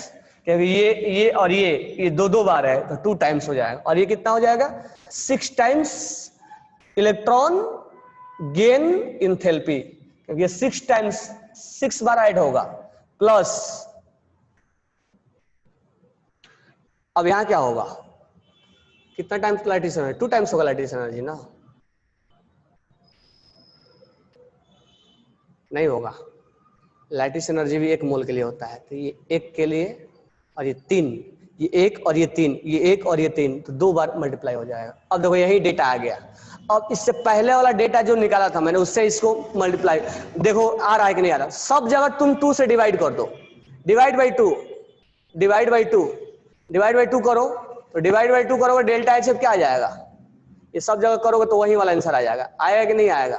क्योंकि ये और ये 2 बार है, तो 2 टाइम्स हो जाएगा। और ये कितना हो जाएगा? 6 टाइम्स इलेक्ट्रॉन गेन इंथैल्पी, क्योंकि ये 6 टाइम्स 6 बार ऐड होगा, प्लस अब यहां क्या होगा? कितना टाइम्स लैटिस एनर्जी? 2 टाइम्स होगा लैटिस एनर्जी ना? नहीं होगा, लैटिस एनर्जी भी 1 मोल के लिए होता है। तो ये 1 के लिए और ये 3, ये 1 और ये 3, ये 1 और ये 3, तो 2 बार मल्टीप्लाई हो जाएगा। अब देखो यही डेटा आ गया। अब इससे पहले वाला डेटा जो निकाला था मैंने, उससे इसको मल्टीप्लाई, देखो आ रहा है कि नहीं आ रहा? सब जगह तुम 2 से डिवाइड कर दो, divide by 2, divide by 2, divide by 2 करो। तो डिवाइड बाई 2 करोगे, डेल्टा एच क्या आ जाएगा? ये सब जगह करोगे तो वही वाला आंसर आ जाएगा। आएगा कि नहीं आएगा?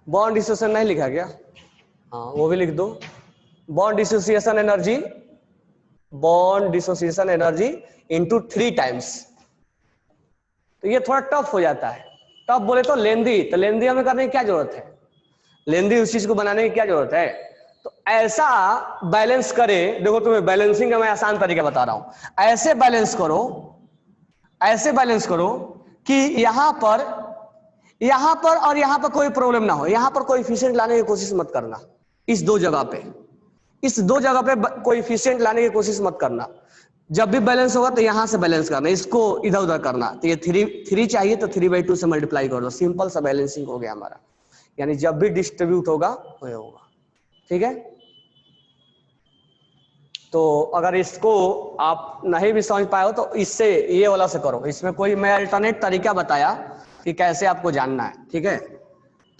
बॉन्ड डिसोसिएशन नहीं लिखा क्या? हाँ वो भी लिख दो। Bond dissociation energy, bond dissociation energy into 3 times. तो ये थोड़ा टफ हो जाता है। टफ बोले तो लेंदी, तो लेंदी हमें करने की क्या जरूरत है? लेंदी उस चीज को बनाने की क्या जरूरत है? तो ऐसा बैलेंस करे, देखो तुम्हें बैलेंसिंग का मैं आसान तरीका बता रहा हूं। ऐसे बैलेंस करो, ऐसे बैलेंस करो कि यहां पर और यहां पर कोई प्रॉब्लम ना हो। यहां पर कोएफिशिएंट लाने की कोशिश मत करना। इस 2 जगह पे, इस 2 जगह पे कोएफिशिएंट लाने की कोशिश मत करना। जब भी बैलेंस होगा तो यहां से बैलेंस करना, इसको इधर उधर करना। तो ये 3 चाहिए तो 3/2 से मल्टीप्लाई कर दो। सिंपल सा बैलेंसिंग हो गया हमारा। यानी जब भी डिस्ट्रीब्यूट होगा वो होगा। ठीक है, तो अगर इसको आप नहीं भी समझ पाए हो तो इससे, ये वाला से करो। इसमें कोई मैं अल्टरनेट तरीका बताया कि कैसे आपको जानना है। ठीक है,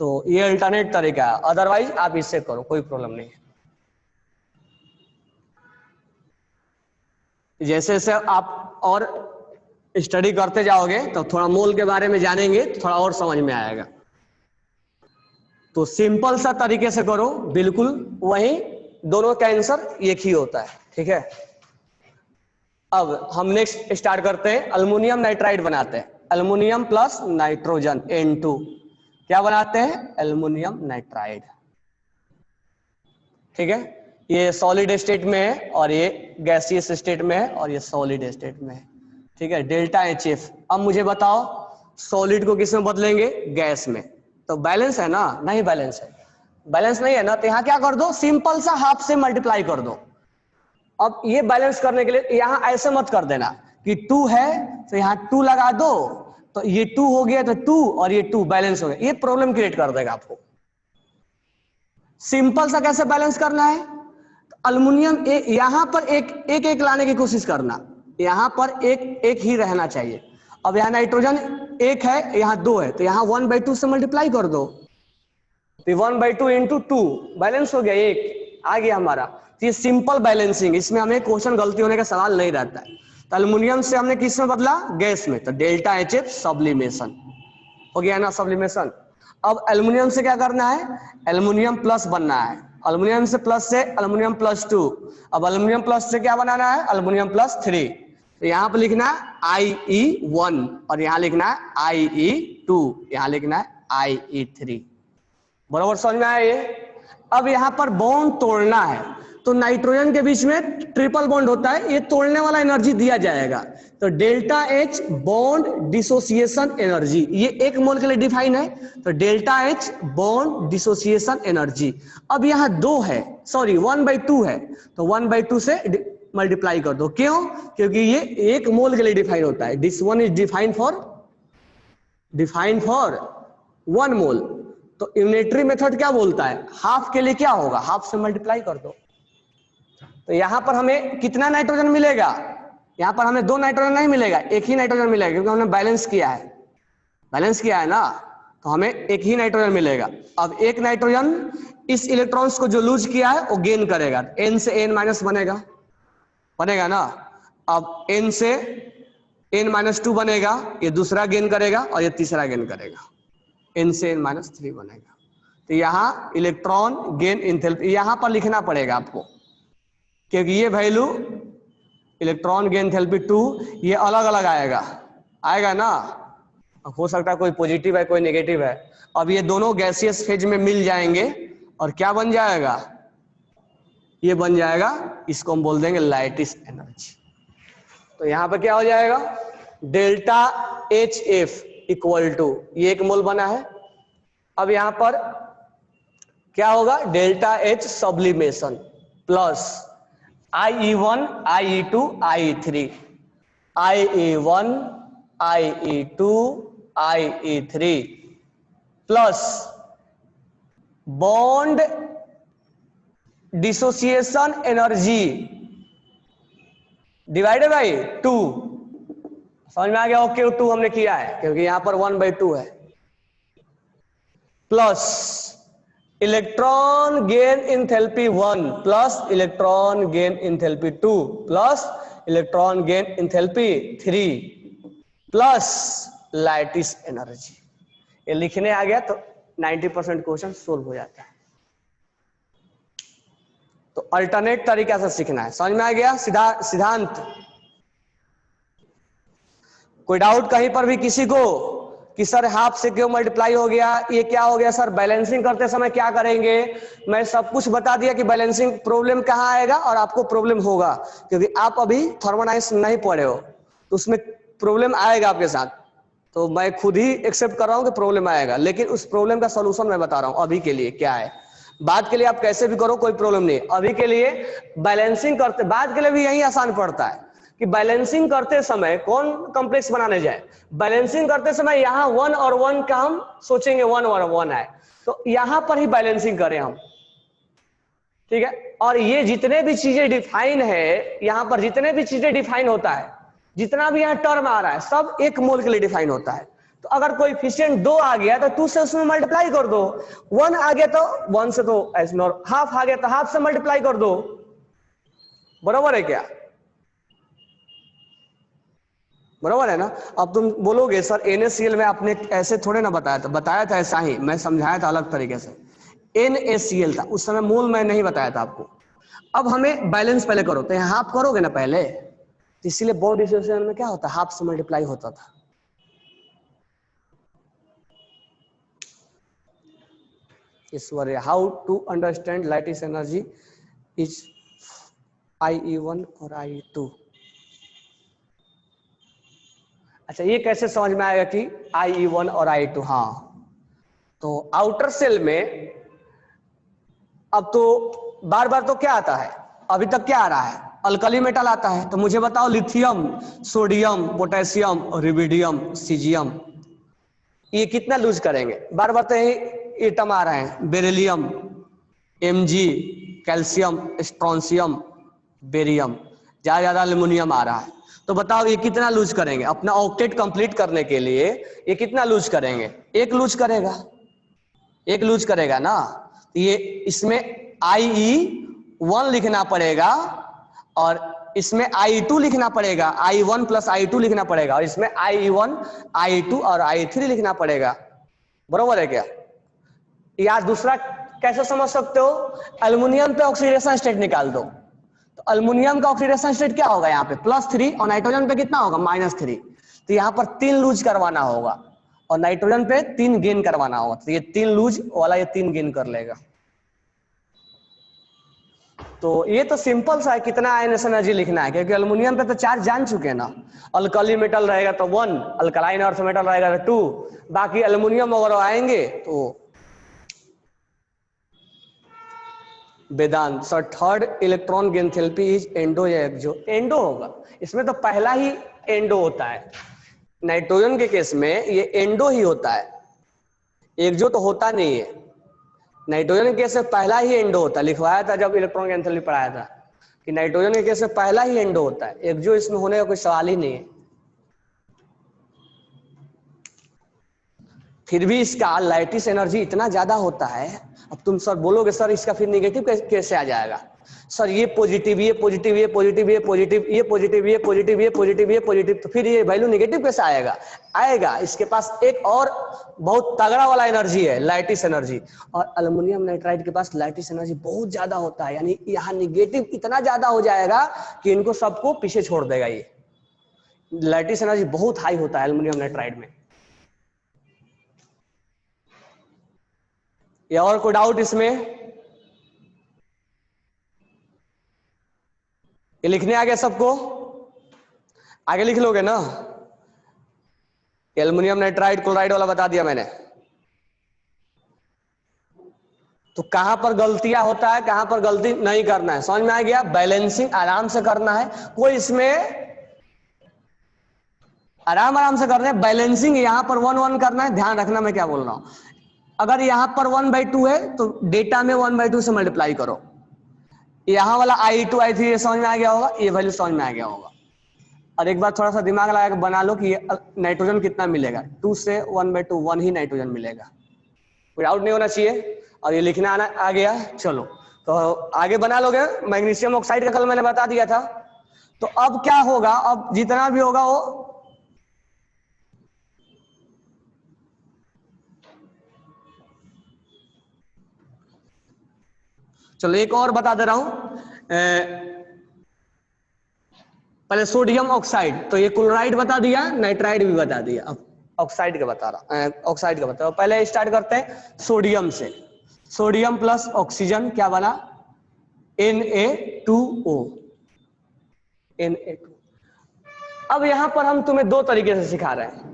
तो ये अल्टरनेट तरीका है, अदरवाइज आप इससे करो, कोई प्रॉब्लम नहीं है। जैसे जैसे आप और स्टडी करते जाओगे तो थोड़ा मोल के बारे में जानेंगे तो थोड़ा और समझ में आएगा। तो सिंपल सा तरीके से करो, बिल्कुल वही, दोनों का आंसर एक ही होता है। ठीक है, अब हम नेक्स्ट स्टार्ट करते हैं। अल्युमिनियम नाइट्राइड बनाते हैं। अल्युमिनियम प्लस नाइट्रोजन N2 क्या बनाते हैं? Aluminium nitride. ठीक है, ये सॉलिड स्टेट में है और ये गैसियस स्टेट में है और ये सॉलिड स्टेट में है, ठीक है, डेल्टा एच एफ। अब मुझे बताओ सॉलिड को किस में बदलेंगे, गैस में, तो बैलेंस है ना, नहीं बैलेंस है, बैलेंस नहीं है ना, तो यहाँ क्या कर दो, सिंपल सा हाफ से मल्टीप्लाई कर दो। अब ये बैलेंस करने के लिए यहाँ ऐसे मत कर देना कि 2 है तो यहाँ 2 लगा दो, तो ये 2 हो गया तो 2 और ये 2 बैलेंस हो गया, ये प्रॉब्लम क्रिएट कर देगा आपको। सिंपल सा कैसे बैलेंस करना है, तो अल्युमिनियम यहां पर एक एक लाने की कोशिश करना, यहां पर एक ही रहना चाहिए। अब यहाँ नाइट्रोजन 1 है, यहाँ 2 है, तो यहाँ 1/2 से मल्टीप्लाई कर दो, तो 1/2 इंटू 2 बैलेंस हो गया, 1 आ गया हमारा। तो ये सिंपल बैलेंसिंग, इसमें हमें क्वेश्चन गलती होने का सवाल नहीं रहता है। तो अल्युमिनियम से हमने किस में बदला, गैस में, तो डेल्टा एच एफ सब्लिमेशन हो गया ना, सब्लिमेशन। अब एल्युमिनियम से क्या करना है, एल्युमिनियम प्लस बनना है, एल्युमिनियम से प्लस से एल्युमिनियम +2, अब एल्युमिनियम प्लस से क्या बनाना है, एल्युमिनियम +3, तो यहाँ पर लिखना है IE1 और यहाँ लिखना है IE2, यहाँ लिखना है IE3। बराबर समझ में आया ये। अब यहाँ पर बॉन्ड तोड़ना है, तो नाइट्रोजन के बीच में ट्रिपल बॉन्ड होता है, ये तोड़ने वाला एनर्जी दिया जाएगा, तो delta H bond dissociation energy, ये 1 मोल के लिए डिफाइन है, तो delta H bond dissociation energy. अब यहाँ 2 है, सॉरी 1/2 है, तो 1/2 से मल्टीप्लाई कर दो, क्यों, क्योंकि ये 1 मोल के लिए डिफाइन होता है, this one is defined for 1 मोल। तो यूनिटरी मेथड क्या बोलता है, हाफ के लिए क्या होगा, हाफ से मल्टीप्लाई कर दो। तो यहां पर हमें कितना नाइट्रोजन मिलेगा, यहां पर हमें 2 नाइट्रोजन नहीं मिलेगा, 1 ही नाइट्रोजन मिलेगा, क्योंकि हमने बैलेंस किया है ना, तो हमें 1 ही नाइट्रोजन मिलेगा। अब 1 नाइट्रोजन इस इलेक्ट्रॉन्स को जो लूज किया है वो गेन करेगा, n से n माइनस बनेगा ना। अब n से n-2 बनेगा, ये दूसरा गेन करेगा और ये तीसरा गेन करेगा, n से n-3 बनेगा। तो यहाँ इलेक्ट्रॉन गेन एंथैल्पी यहाँ पर लिखना पड़ेगा आपको, क्योंकि ये वैल्यू इलेक्ट्रॉन गेन एंथैल्पी 2 ये अलग अलग आएगा ना, हो सकता है कोई पॉजिटिव है कोई नेगेटिव है। अब ये दोनों गैसियस फेज में मिल जाएंगे और क्या बन जाएगा, ये बन जाएगा, इसको हम बोल देंगे लैटिस एनर्जी। तो यहाँ पर क्या हो जाएगा, delta H F equal to, ये 1 मोल बना है, अब यहां पर क्या होगा, delta H sublimation plus IE1 IE2 IE3, IE1 IE2 IE3 plus bond dissociation energy divided by 2, समझ में आ गया, ओके 2 हमने किया है क्योंकि यहां पर 1/2 है, plus electron gain enthalpy 1 plus electron gain enthalpy 2 plus electron gain enthalpy 3 plus lattice energy. ये लिखने आ गया तो 90% क्वेश्चन सोल्व हो जाता है। तो अल्टरनेट तरीका से सीखना है, समझ में आ गया सिद्धांत। कोई डाउट कहीं पर भी किसी को कि सर हाफ से क्यों मल्टीप्लाई हो गया, ये क्या हो गया सर, बैलेंसिंग करते समय क्या करेंगे, मैं सब कुछ बता दिया कि बैलेंसिंग प्रॉब्लम कहाँ आएगा और आपको प्रॉब्लम होगा, क्योंकि आप अभी थर्मोडायनामिक्स नहीं पढ़े हो, तो उसमें प्रॉब्लम आएगा आपके साथ। तो मैं खुद ही एक्सेप्ट कर रहा हूँ कि प्रॉब्लम आएगा, लेकिन उस प्रॉब्लम का सोल्यूशन मैं बता रहा हूँ अभी के लिए क्या है। बाद के लिए आप कैसे भी करो कोई प्रॉब्लम नहीं, अभी के लिए बैलेंसिंग करते, बाद के लिए भी यही आसान पड़ता है कि बैलेंसिंग करते समय कौन कॉम्प्लेक्स बनाने जाए। बैलेंसिंग करते समय यहाँ 1 और 1 का हम सोचेंगे 1 और 1 है, तो यहां पर ही बैलेंसिंग करें हम, ठीक है। और ये जितने भी चीजें डिफाइन है, यहां पर जितने भी चीजें डिफाइन होता है, जितना भी यहाँ टर्म आ रहा है सब 1 मोल के लिए डिफाइन होता है। तो अगर कोएफिशिएंट 2 आ गया तो 2 से उसमें मल्टीप्लाई कर दो, 1 आ गया तो 1 से, तो हाफ आ गया तो हाफ से मल्टीप्लाई कर दो, बराबर है क्या, बराबर है ना। अब तुम बोलोगे सर NaCl में आपने ऐसे थोड़े ना बताया था, बताया था ऐसा ही, मैं समझाया था अलग तरीके से, NaCl था उस समय, मोल मैं नहीं बताया था आपको। अब हमें बैलेंस पहले करो, तो यहाँ हाफ करोगे ना पहले, तो इसीलिए बॉन्ड डिसोसिएशन में क्या होता है, हाफ से मल्टीप्लाई होता था। Ishwar, how to understand lattice energy is IE1 और IE2। अच्छा, ये कैसे समझ में आएगा कि IE1 और IE2? हाँ, तो आउटर सेल में अब तो बार बार तो क्या आता है, अभी तक क्या आ रहा है, अल्कली मेटल आता है। तो मुझे बताओ lithium, sodium, potassium, rubidium, caesium, ये कितना लूज करेंगे? बार बार तो यही एटम आ रहे हैं, बेरिलियम, Mg, कैल्शियम, स्ट्रोंसियम, बेरियम, ज्यादा एल्युमिनियम आ रहा है। तो बताओ ये कितना लूज करेंगे? अपना ऑक्टेट कंप्लीट करने के लिए ये कितना लूज करेंगे? एक लूज करेगा, एक लूज करेगा ना। तो ये इसमें IE1 लिखना पड़ेगा और इसमें IE2 लिखना पड़ेगा, I1 प्लस I2 लिखना पड़ेगा, और इसमें IE1, I2 और I3 लिखना पड़ेगा। बरोबर है क्या? या दूसरा कैसे समझ सकते हो, एल्युमिनियम पे ऑक्सीडेशन स्टेट निकाल दो। तो एल्युमिनियम का ऑक्सीडेशन स्टेट क्या होगा? यहाँ पे +3 और नाइट्रोजन पे कितना होगा? -3। तो यहाँ पर 3 लूज करवाना होगा और नाइट्रोजन पे 3 गेन करवाना होगा। तो ये 3 लूज वाला ये 3 गेन कर लेगा। तो ये तो सिंपल सा है, कितना आयनस एनर्जी लिखना है, क्योंकि एल्युमिनियम पे तो 4 जान चुके हैं ना। अल्कली मेटल रहेगा तो 1, अल्कलाइन अर्थ मेटल रहेगा तो 2, बाकी एल्युमिनियम वगैरह आएंगे तो Vedant. Sir third electron gain therapy is endo या एक्सो? एंडो होगा, इसमें तो पहला ही एंडो होता है। नाइट्रोजन के केस में ये एंडो ही होता है, एक्सो तो होता नहीं है। नाइट्रोजन के केस में पहला ही एंडो होता है, लिखवाया था जब इलेक्ट्रॉन गेन थेरेपी पढ़ाया था कि नाइट्रोजन के केस में पहला ही एंडो होता है, एक्सो इसमें होने का कोई सवाल ही नहीं है। फिर भी इसका लैटिस एनर्जी इतना ज्यादा होता है। अब तुम सर बोलोगे सर इसका फिर निगेटिव कैसे आ जाएगा? सर ये पॉजिटिव, ये पॉजिटिव, ये पॉजिटिव, ये पॉजिटिव, ये पॉजिटिव, ये पॉजिटिव, ये पॉजिटिव, ये पॉजिटिव, तो फिर ये वैल्यू निगेटिव कैसे आएगा? आएगा, इसके पास एक और बहुत तगड़ा वाला एनर्जी है, लैटिस एनर्जी। और एल्युमिनियम नाइट्राइड के पास लैटिस एनर्जी बहुत ज्यादा होता है, यानी यहाँ निगेटिव इतना ज्यादा हो जाएगा कि इनको सबको पीछे छोड़ देगा। ये लैटिस एनर्जी बहुत हाई होता है एल्युमिनियम नाइट्राइड में। या और कोई डाउट इसमें? ये लिखने आ गया सबको? आगे लिख लोगे ना? एल्युमिनियम नाइट्राइड क्लोराइड वाला बता दिया मैंने। तो कहां पर गलतियां होता है, कहां पर गलती नहीं करना है, समझ में आ गया? बैलेंसिंग आराम से करना है, कोई इसमें आराम से करना है। बैलेंसिंग यहां पर 1 1 करना है, ध्यान रखना मैं क्या बोल रहा हूं। अगर यहां पर 1/2 है तो डेटा में 1/2 से मल्टीप्लाई करो। यहां वाला I2 I3 समझ में आ गया होगा, ये वैल्यू समझ में आ गया होगा। और एक बार थोड़ा सा दिमाग लगा के बना लो कि ये नाइट्रोजन कितना मिलेगा, 2 से 1/2 1 ही नाइट्रोजन मिलेगा, कोई डाउट नहीं होना चाहिए। और ये लिखना आना आ गया, चलो तो आगे बना लोगे। मैग्नीशियम ऑक्साइड का कल मैंने बता दिया था। तो अब क्या होगा, अब जितना भी होगा वो चलो एक और बता दे रहा हूं। पहले सोडियम ऑक्साइड, तो ये क्लोराइड बता दिया, नाइट्राइड भी बता दिया। अब ऑक्साइड का बता रहा, ऑक्साइड का बता रहा। पहले स्टार्ट करते हैं सोडियम से। सोडियम प्लस ऑक्सीजन क्या बना? Na2O, Na2। अब यहां पर हम तुम्हें 2 तरीके से सिखा रहे हैं।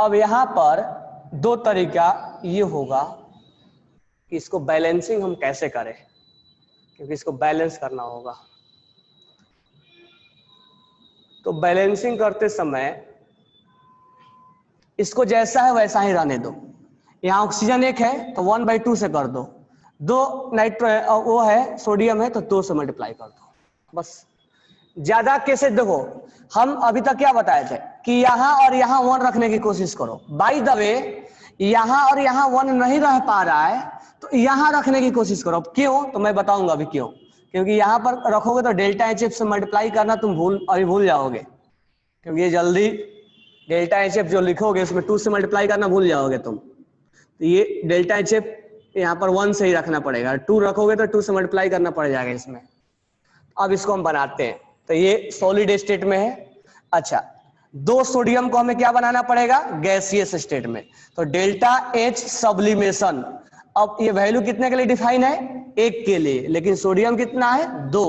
अब यहां पर 2 तरीका ये होगा कि इसको बैलेंसिंग हम कैसे करें, क्योंकि इसको बैलेंस करना होगा। तो बैलेंसिंग करते समय इसको जैसा है वैसा ही रहने दो। यहाँ ऑक्सीजन 1 है तो 1/2 से कर दो, 2 नाइट्रो वो है सोडियम है तो 2 से मल्टीप्लाई कर दो, बस। ज्यादा कैसे देखो, हम अभी तक क्या बताए थे कि यहां और यहां 1 रखने की कोशिश करो। बाय द वे यहां और यहां 1 नहीं रह पा रहा है तो यहां रखने की कोशिश करो। क्यों? तो मैं बताऊंगा अभी क्यों। क्योंकि यहां पर रखोगे तो डेल्टा HF से मल्टीप्लाई करना तुम भूल जाओगे, क्योंकि ये जल्दी डेल्टा HF जो लिखोगे उसमें 2 से मल्टीप्लाई करना भूल जाओगे तुम। तो ये डेल्टा HF यहाँ पर 1 से ही रखना पड़ेगा, 2 रखोगे तो 2 से मल्टीप्लाई करना पड़ जाएगा इसमें। अब इसको हम बनाते हैं, तो ये सॉलिड स्टेट में है। अच्छा, 2 सोडियम को हमें क्या बनाना पड़ेगा? गैसियस स्टेट में। तो डेल्टा H सब्लिमेशन, अब ये वैल्यू कितने के लिए डिफाइन है? 1 के लिए, लेकिन सोडियम कितना है? 2,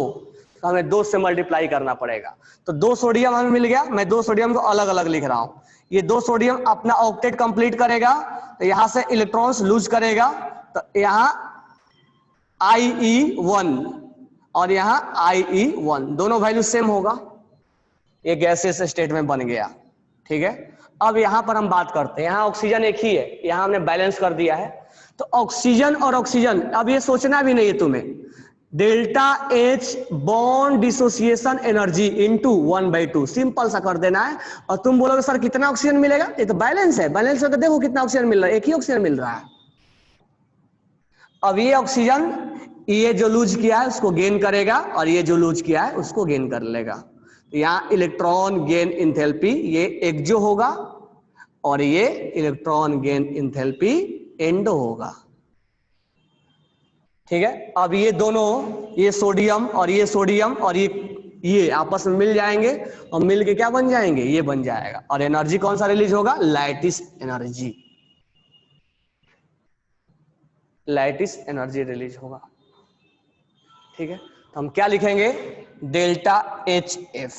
तो हमें 2 से मल्टीप्लाई करना पड़ेगा। तो 2 सोडियम हमें मिल गया, मैं 2 सोडियम को अलग अलग लिख रहा हूं। ये 2 सोडियम अपना ऑक्टेट कंप्लीट करेगा, तो यहां से इलेक्ट्रॉन्स लूज करेगा, तो यहां IE1 और यहां IE1 दोनों वैल्यू सेम होगा, ये गैसियस स्टेट में बन गया। ठीक है, अब यहां पर हम बात करते हैं, यहां ऑक्सीजन एक ही है, यहां हमने बैलेंस कर दिया है। तो ऑक्सीजन और ऑक्सीजन, अब ये सोचना भी नहीं है तुम्हें, delta H bond dissociation energy into 1/2, simple सा कर देना है। और तुम बोलोगे सर कितना ऑक्सीजन मिलेगा? ये तो बैलेंस है, बैलेंस में तो देखो कितना ऑक्सीजन मिल रहा है, एक ही ऑक्सीजन मिल रहा है। अब ये ऑक्सीजन ये जो लूज किया है उसको गेन करेगा, और ये जो लूज किया है उसको गेन कर लेगा। तो यहाँ इलेक्ट्रॉन गेन इंथैल्पी ये एक्सो होगा, और ये इलेक्ट्रॉन गेन इंथैल्पी एंडो होगा। ठीक है, अब ये दोनों, ये सोडियम और ये सोडियम और ये आपस में मिल जाएंगे, और मिल के क्या बन जाएंगे? ये बन जाएगा। और एनर्जी कौन सा रिलीज होगा? Lattice energy, lattice energy release होगा। ठीक है, तो हम क्या लिखेंगे? डेल्टा HF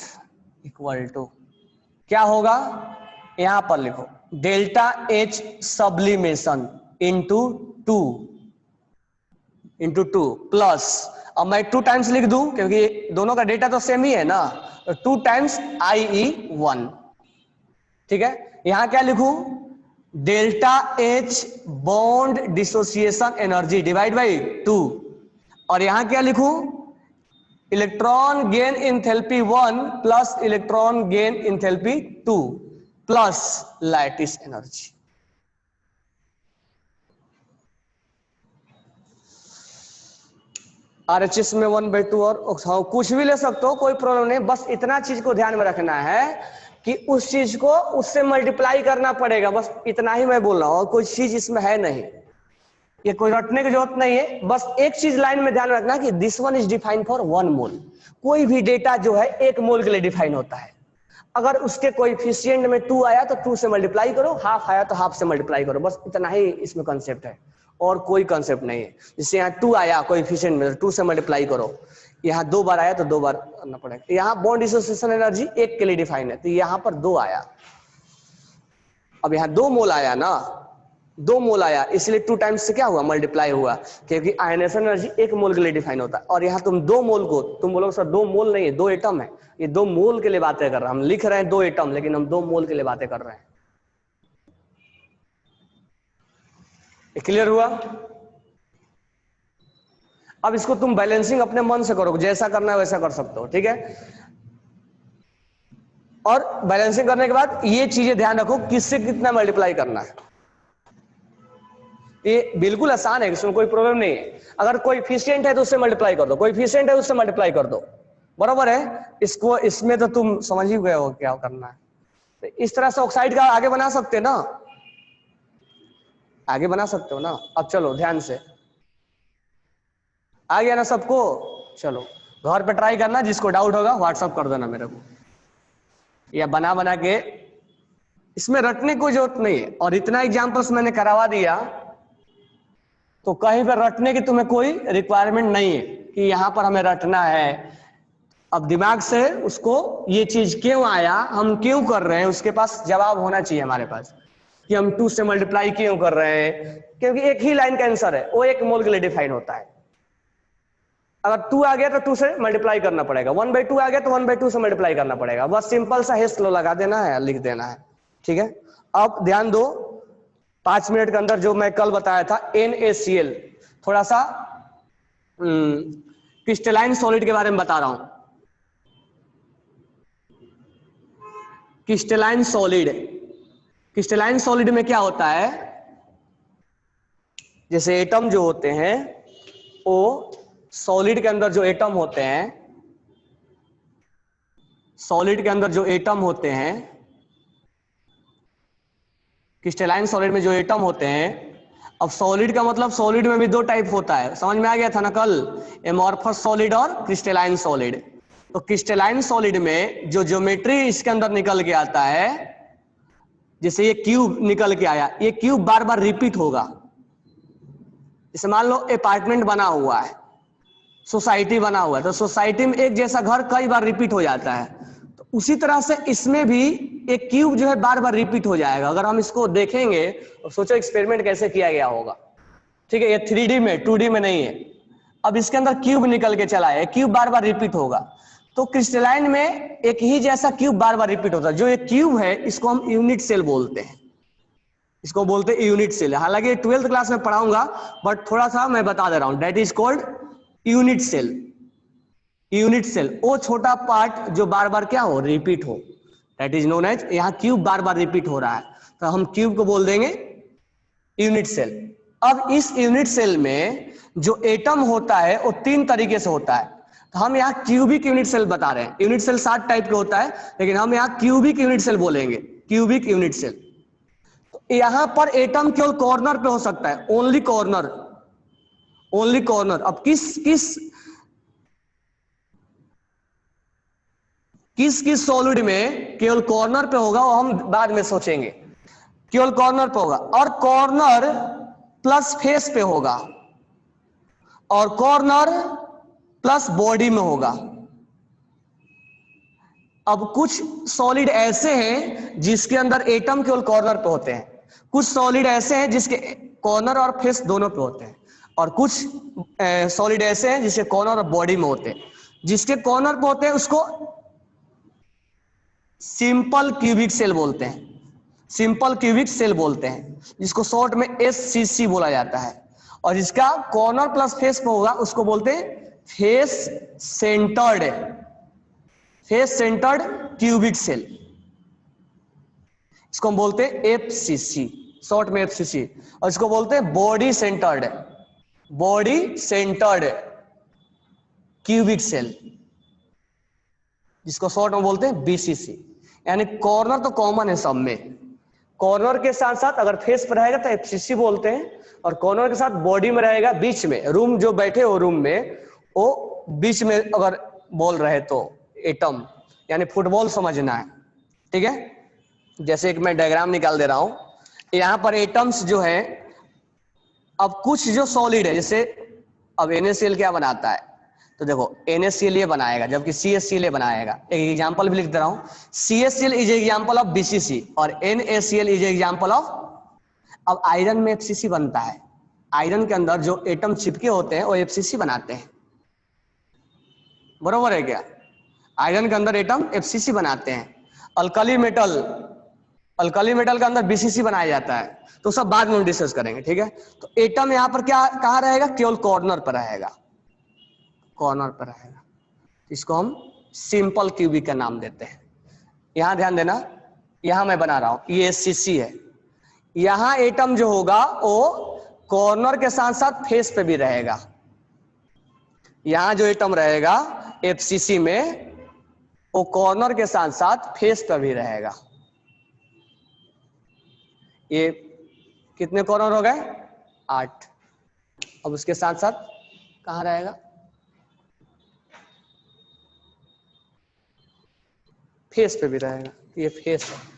इक्वल टू क्या होगा? यहां पर लिखो delta H sublimation into 2 plus, अब मैं 2 टाइम्स लिख दूं क्योंकि दोनों का डेटा तो सेम ही है ना, तो 2 टाइम्स IE1। ठीक है, यहां क्या लिखूं? Delta H bond dissociation energy divide by 2, और यहां क्या लिखूं? Electron gain enthalpy 1 plus electron gain enthalpy 2 plus lattice energy. RHS में 1/2 और हाँ, कुछ भी ले सकते हो, कोई प्रॉब्लम नहीं, बस इतना चीज को ध्यान में रखना है कि उस चीज को उससे मल्टीप्लाई करना पड़ेगा, बस इतना ही मैं बोल रहा हूं, और कोई चीज इसमें है नहीं, ये कोई रटने की जरूरत नहीं है। बस एक चीज लाइन में ध्यान रखना कि this one is defined for 1 मोल। कोई भी डेटा जो है 1 मोल के लिए डिफाइन होता है। अगर उसके कोएफिशिएंट में 2 आया तो 2 से मल्टीप्लाई करो, हाफ आया तो हाफ से मल्टीप्लाई करो, बस इतना ही इसमें कंसेप्ट है, और कोई कंसेप्ट नहीं है। जैसे यहाँ 2 आया कोएफिशिएंट में, 2 से मल्टीप्लाई करो, यहाँ 2 बार आया तो 2 बार करना पड़ेगा। यहाँ बॉन्ड डिसोसिएशन एनर्जी 1 के लिए डिफाइन है, तो यहाँ पर 2 आया, अब यहाँ 2 मोल आया ना, 2 मोल आया, इसलिए 2 टाइम्स से क्या हुआ? मल्टीप्लाई हुआ, क्योंकि आयनेशन एनर्जी 1 मोल के लिए डिफाइन होता है। और यहाँ तुम 2 मोल को, तुम बोलोगे सर 2 मोल नहीं है, 2 एटम है, ये 2 मोल के लिए बातें कर रहे हैं, हम लिख रहे हैं 2 एटम, लेकिन हम 2 मोल के लिए बातें कर रहे हैं। क्लियर हुआ? अब इसको तुम बैलेंसिंग अपने मन से करो, जैसा करना है वैसा कर सकते हो। ठीक है, और बैलेंसिंग करने के बाद ये चीजें ध्यान रखो किससे कितना मल्टीप्लाई करना है। ये बिल्कुल आसान है, इसमें कोई प्रॉब्लम नहीं है। अगर कोएफिशिएंट है तो उससे मल्टीप्लाई कर दो, कोएफिशिएंट है उससे मल्टीप्लाई कर दो, बराबर है। इसको इसमें तो तुम समझ ही गए हो क्या करना है। तो इस तरह से ऑक्साइड का आगे बना सकते ना, आगे बना सकते हो ना। अब चलो ध्यान से, आ गया ना सबको? चलो घर पे ट्राई करना, जिसको डाउट होगा व्हाट्सअप कर देना मेरे को, या बना बना के, इसमें रटने की जरूरत नहीं है। और इतना एग्जाम्पल्स मैंने करवा दिया तो कहीं पर रटने की तुम्हें कोई रिक्वायरमेंट नहीं है कि यहां पर हमें रटना है। अब दिमाग से उसको ये चीज क्यों आया, हम क्यों कर रहे हैं, उसके पास जवाब होना चाहिए हमारे पास, कि हम 2 से मल्टीप्लाई क्यों कर रहे हैं, क्योंकि एक ही लाइन का आंसर है, वो 1 मोल के लिए डिफाइन होता है। अगर 2 आ गया तो 2 से मल्टीप्लाई करना पड़ेगा, 1/2 आ गया तो 1/2 से मल्टीप्लाई करना पड़ेगा, बस सिंपल सा हेस लो लगा देना है, लिख देना है। ठीक है, अब ध्यान दो, 5 मिनट के अंदर जो मैं कल बताया था NaCl, थोड़ा सा क्रिस्टलाइन सॉलिड के बारे में बता रहा हूं। क्रिस्टलाइन सॉलिड, क्रिस्टलाइन सॉलिड में क्या होता है, जैसे एटम जो होते हैं, वो सॉलिड के अंदर जो एटम होते हैं, सॉलिड के अंदर जो एटम होते हैं, क्रिस्टलाइन सॉलिड में जो एटम होते हैं, अब सॉलिड का मतलब सॉलिड में भी 2 टाइप होता है, समझ में आ गया था ना कल, एमॉर्फस सॉलिड और क्रिस्टलाइन सॉलिड। तो क्रिस्टलाइन सॉलिड में जो ज्योमेट्री इसके अंदर निकल के आता है, जैसे ये क्यूब निकल के आया, ये क्यूब बार बार रिपीट होगा, जैसे मान लो अपार्टमेंट बना हुआ है, सोसाइटी बना हुआ है, तो सोसाइटी में एक जैसा घर कई बार रिपीट हो जाता है, तो उसी तरह से इसमें भी एक क्यूब जो है बार बार रिपीट हो जाएगा। अगर हम इसको देखेंगे तो सोचो एक्सपेरिमेंट कैसे किया गया होगा, ठीक है, ये 3D में 2D में नहीं है। अब इसके अंदर क्यूब निकल के चला है, क्यूब बार बार रिपीट होगा, तो क्रिस्टलाइन में एक ही जैसा क्यूब बार बार रिपीट होता है। जो ये क्यूब है इसको हम यूनिट सेल बोलते हैं, इसको बोलते हैं यूनिट सेल। हालांकि 12th क्लास में पढ़ाऊंगा, बट थोड़ा सा मैं बता दे रहा हूं, that is called unit cell. Unit cell वो छोटा पार्ट जो बार बार क्या हो, रिपीट हो, दैट इज नोन एज, यहाँ क्यूब बार बार रिपीट हो रहा है तो हम क्यूब को बोल देंगे यूनिट सेल। अब इस यूनिट सेल में जो एटम होता है वो 3 तरीके से होता है, तो हम यहाँ क्यूबिक यूनिट सेल बता रहे हैं। यूनिट सेल 7 टाइप के होता है, लेकिन हम यहाँ क्यूबिक यूनिट सेल बोलेंगे, क्यूबिक यूनिट सेल। तो यहां पर एटम केवल कॉर्नर पे हो सकता है, ओनली कॉर्नर, ओनली कॉर्नर। अब किस किस सॉलिड में केवल कॉर्नर पे होगा वो हम बाद में सोचेंगे, केवल कॉर्नर पे होगा, और कॉर्नर प्लस फेस पे होगा, और कॉर्नर प्लस बॉडी में होगा। अब कुछ सॉलिड ऐसे हैं जिसके अंदर एटम केवल कॉर्नर पे होते हैं, कुछ सॉलिड ऐसे हैं जिसके कॉर्नर और फेस दोनों पे होते हैं, और कुछ सॉलिड ऐसे हैं जिसके कॉर्नर और बॉडी में होते हैं। जिसके कॉर्नर पे होते हैं उसको सिंपल क्यूबिक सेल बोलते हैं, सिंपल क्यूबिक सेल बोलते हैं, जिसको शॉर्ट में SCC बोला जाता है। और जिसका कॉर्नर प्लस फेस पे होगा उसको बोलते हैं face centred, face centred cubic cell, इसको हम बोलते हैं FCC, शॉर्ट में FCC। और इसको बोलते हैं body centred, body centred cubic cell, जिसको शॉर्ट में बोलते हैं BCC। यानी कॉर्नर तो कॉमन है सब में, कॉर्नर के साथ साथ अगर फेस पर रहेगा तो FCC बोलते हैं, और कॉर्नर के साथ बॉडी में रहेगा, बीच में रूम जो बैठे हो रूम में वो बीच में अगर बोल रहे तो एटम, यानी फुटबॉल समझना है, ठीक है। जैसे एक मैं डायग्राम निकाल दे रहा हूं, यहां पर एटम्स जो है, अब कुछ जो सॉलिड है, जैसे अब NaCl क्या बनाता है, तो देखो NaCl ये बनाएगा जबकि CaCl बनाएगा। एक एग्जांपल भी लिख दे रहा हूं, CaCl is example of BCC और NaCl इज एग्जांपल ऑफ। अब आयरन में FCC बनता है, आयरन के अंदर जो एटम चिपके होते हैं वो FCC बनाते हैं, बरोबर है क्या? आयरन के अंदर एटम FCC बनाते हैं। अल्कली मेटल, अल्कली मेटल के अंदर BCC बनाया जाता है, तो सब बाद में हम डिस्कस करेंगे, ठीक है। तो एटम यहाँ पर क्या कहाँ रहेगा, केवल कॉर्नर पर रहेगा, कॉर्नर पर रहेगा, इसको हम सिंपल क्यूबिक का नाम देते हैं। यहां ध्यान देना, यहां मैं बना रहा हूं, ये SCC है, यहां एटम जो होगा वो कॉर्नर के साथ साथ फेस पे भी रहेगा। यहां जो एटम रहेगा FCC में वो कॉर्नर के साथ साथ फेस पे भी रहेगा। ये कितने कॉर्नर हो गए, 8। अब उसके साथ साथ कहां रहेगा, फेस पे भी रहेगा, ये फेस है।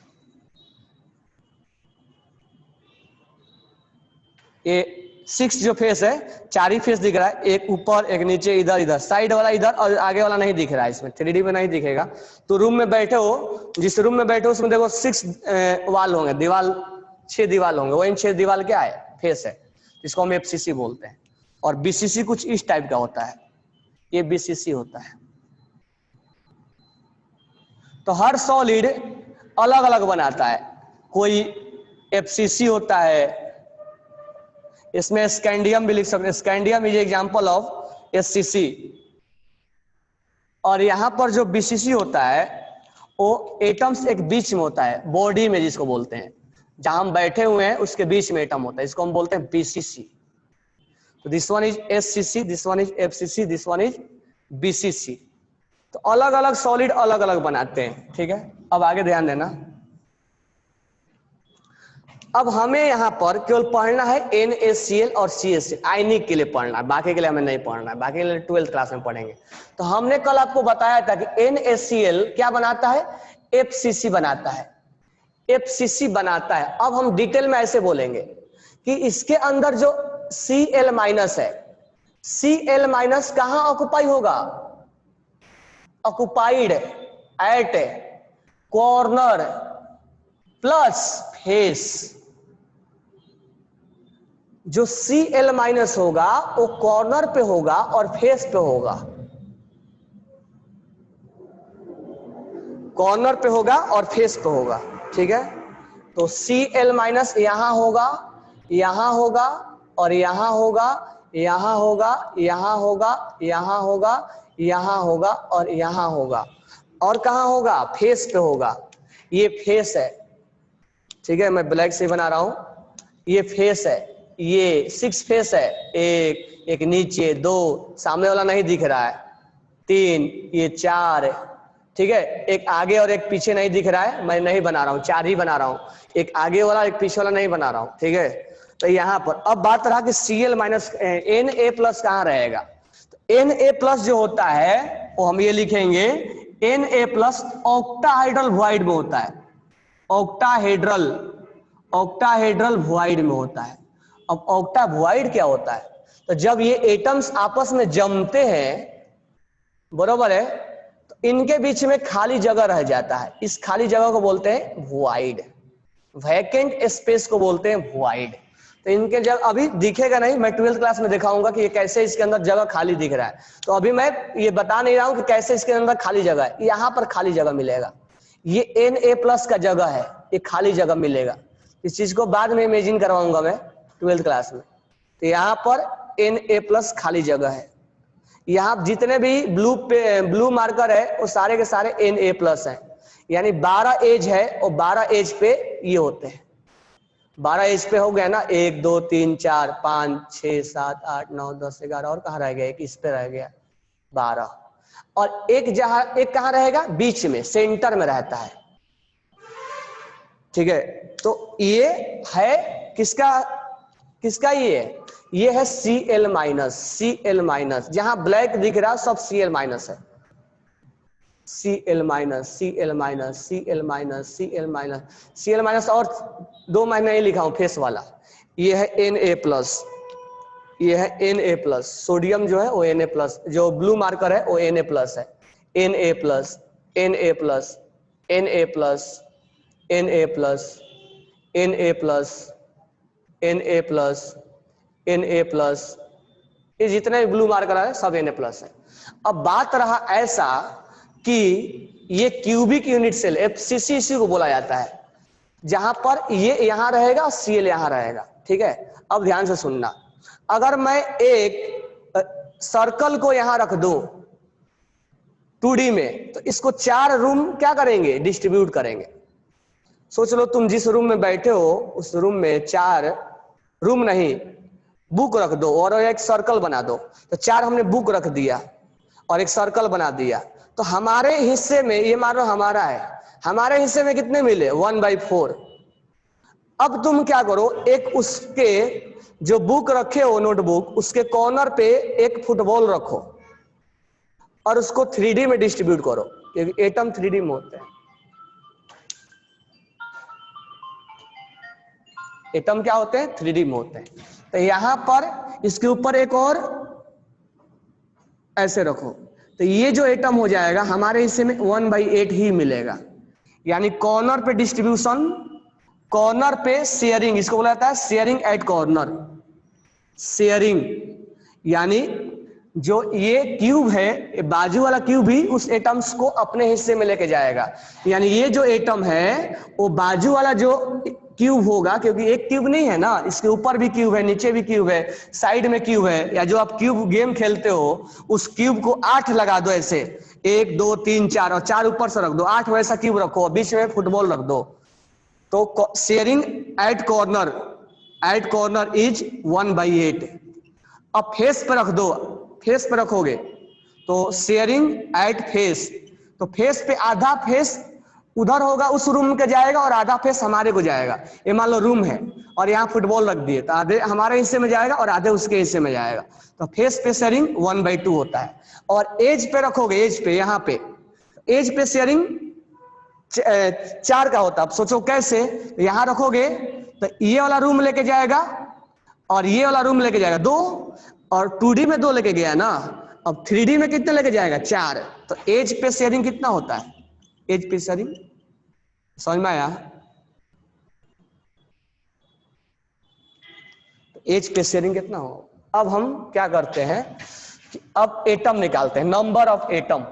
ये 6 जो फेस है, 4 ही फेस दिख रहा है, एक ऊपर एक नीचे, इधर इधर, साइड वाला इधर और आगे वाला नहीं दिख रहा है, इसमें 3D में नहीं दिखेगा। तो रूम में बैठे हो, जिस रूम में बैठे हो उसमें देखो 6 वाल होंगे, दीवार 6 दीवार होंगे, वो इन 6 दीवार क्या है, फेस है, जिसको हम FCC बोलते हैं। और BCC कुछ इस टाइप का होता है, ये BCC होता है। तो हर सॉलिड अलग अलग बनाता है, कोई FCC होता है, इसमें स्कैंडियम भी लिख सकते हैं, scandium is example of SCC। और यहां पर जो BCC होता है वो एटम्स एक बीच में होता है, बॉडी में जिसको बोलते हैं, जहां हम बैठे हुए हैं उसके बीच में एटम होता है, इसको हम बोलते हैं BCC। तो this one is SCC, this one is FCC, this one is BCC। तो अलग अलग सॉलिड अलग अलग बनाते हैं, ठीक है। अब आगे ध्यान देना, अब हमें यहां पर केवल पढ़ना है NaCl और CaCl, आयनिक के लिए पढ़ना है, बाकी के लिए हमें नहीं पढ़ना है, बाकी के लिए 12th क्लास में पढ़ेंगे। तो हमने कल आपको बताया था कि NaCl क्या बनाता है, FCC बनाता है, FCC बनाता है। अब हम डिटेल में ऐसे बोलेंगे कि इसके अंदर जो Cl माइनस है, Cl माइनस कहां ऑक्युपाई होगा? Occupied at corner plus face. जो Cl माइनस होगा वो कॉर्नर पे होगा और फेस पे होगा, कॉर्नर पे होगा और फेस पे होगा, ठीक है। तो Cl माइनस यहां होगा, यहां होगा और यहां होगा, यहां होगा, यहां होगा, यहां होगा, यहां होगा और यहां होगा, और कहां होगा? फेस पे होगा। ये फेस है, ठीक है, मैं ब्लैक से बना रहा हूं। ये फेस है, ये 6 फेस है, एक नीचे, 2 सामने वाला नहीं दिख रहा है, 3, ये 4, ठीक है, एक आगे और एक पीछे नहीं दिख रहा है, मैं नहीं बना रहा हूं, 4 ही बना रहा हूं, एक आगे वाला एक पीछे वाला नहीं बना रहा हूं, ठीक है। तो यहां पर अब बात रहा कि Cl माइनस Na प्लस कहां रहेगा? तो Na प्लस जो होता है वो हम ये लिखेंगे, Na प्लस ऑक्टाहाइड्रल वॉइड में होता है, ऑक्टाहेड्रल, ऑक्टाहेड्रल वॉइड में होता है। अब ऑक्टा वॉइड क्या होता है? तो जब ये एटम्स आपस में जमते हैं, बरोबर है, तो इनके बीच में खाली जगह रह जाता है, इस खाली जगह को बोलते हैं वॉइड, वैकेंट स्पेस को बोलते हैं वॉइड। तो इनके जगह अभी दिखेगा नहीं, मैं 12th क्लास में दिखाऊंगा कि ये कैसे इसके अंदर जगह खाली दिख रहा है। तो अभी मैं ये बता नहीं रहा हूं कि कैसे इसके अंदर खाली जगह है, यहां पर खाली जगह मिलेगा, ये Na प्लस का जगह है, ये खाली जगह मिलेगा। इस चीज को बाद में इमेजिन करवाऊंगा मैं 12th क्लास में। तो यहाँ पर Na प्लस खाली जगह है, यहाँ जितने भी ब्लू मार्कर है वो सारे के सारे Na प्लस है, यानी 12 एज है और 12 एज पे ये होते हैं, 12 एज पे हो गया ना, 1 2 3 4 5 6 7 8 9 10 11, और कहाँ रह गया? एक इस पे रह गया 12, और एक कहाँ रहेगा? बीच में, सेंटर में रहता है, ठीक है। तो ये है किसका किसका? ये है Cl माइनस, Cl माइनस, जहां ब्लैक दिख रहा सब Cl माइनस है, Cl minus, Cl minus, Cl minus, Cl minus, Cl minus, और 2 महीने ही लिखा हूं फेस वाला। ये है Na प्लस, ये है Na प्लस, सोडियम जो है वो Na प्लस, जो ब्लू मार्कर है वो Na प्लस है, Na plus, Na plus, Na plus, Na plus, Na plus, Na plus, Na plus, ये जितने ब्लू मार्कर है सब Na प्लस है। अब बात रहा ऐसा कि ये क्यूबिक यूनिट सेल FCC इसी को बोला जाता है, जहां पर ये यहां रहेगा और Cl यहां रहेगा, ठीक है। अब ध्यान से सुनना, अगर मैं एक सर्कल को यहां रख दूं 2D में, तो इसको 4 रूम क्या करेंगे? डिस्ट्रीब्यूट करेंगे। सोच लो तुम जिस रूम में बैठे हो उस रूम में 4 रूम नहीं, बुक रख दो और एक सर्कल बना दो। तो 4 हमने बुक रख दिया और एक सर्कल बना दिया, तो हमारे हिस्से में, ये मान लो हमारा है, हमारे हिस्से में कितने मिले? 1/4। अब तुम क्या करो, एक उसके जो बुक रखे हो नोटबुक, उसके कॉर्नर पे एक फुटबॉल रखो और उसको 3D में डिस्ट्रीब्यूट करो, क्योंकि एटम 3D में होते हैं। एटम क्या होते हैं? 3D में होते हैं। तो यहां पर इसके ऊपर एक और ऐसे रखो, तो ये जो एटम हो जाएगा हमारे हिस्से में 1/8 ही मिलेगा, यानी कॉर्नर पे डिस्ट्रीब्यूशन, कॉर्नर पे शेयरिंग, इसको बोला जाता है शेयरिंग एट कॉर्नर। शेयरिंग यानी जो ये क्यूब है, बाजू वाला क्यूब भी उस एटम्स को अपने हिस्से में लेके जाएगा, यानी ये जो एटम है वो बाजू वाला जो क्यूब होगा, क्योंकि एक क्यूब नहीं है ना, इसके ऊपर भी क्यूब है, नीचे भी क्यूब है, साइड में क्यूब है, या जो आप क्यूब गेम खेलते हो उस क्यूब को 8 लगा दो ऐसे, 1 2 3 4, और 4 ऊपर से रख दो, 8 वैसा क्यूब रखो, बीच में फुटबॉल रख दो। तो शेयरिंग एट कॉर्नर इज 1/8। अब फेस पे रख दो, फेस पे रखोगे तो शेयरिंग एट फेस, तो फेस पे आधा फेस उधर होगा, उस रूम के जाएगा, और आधा फेस हमारे को जाएगा। ये मान लो रूम है और यहाँ फुटबॉल रख दिए, तो आधे हमारे हिस्से में जाएगा और आधे उसके हिस्से में जाएगा, तो फेस पे शेयरिंग 1/2 होता है। और एज पे रखोगे, एज पे, यहाँ पे एज पे शेयरिंग 4 का होता है। अब सोचो कैसे, यहां रखोगे तो ये वाला रूम लेके जाएगा और ये वाला रूम लेके जाएगा 2, और 2D में 2 लेके गया ना, अब 3D में कितने लेके जाएगा 4। तो एज पे शेयरिंग कितना होता है, एज पे शेयरिंग समझ में आया? तो एज पे शेयरिंग कितना हो। अब हम क्या करते हैं कि अब एटम निकालते हैं, number of atom,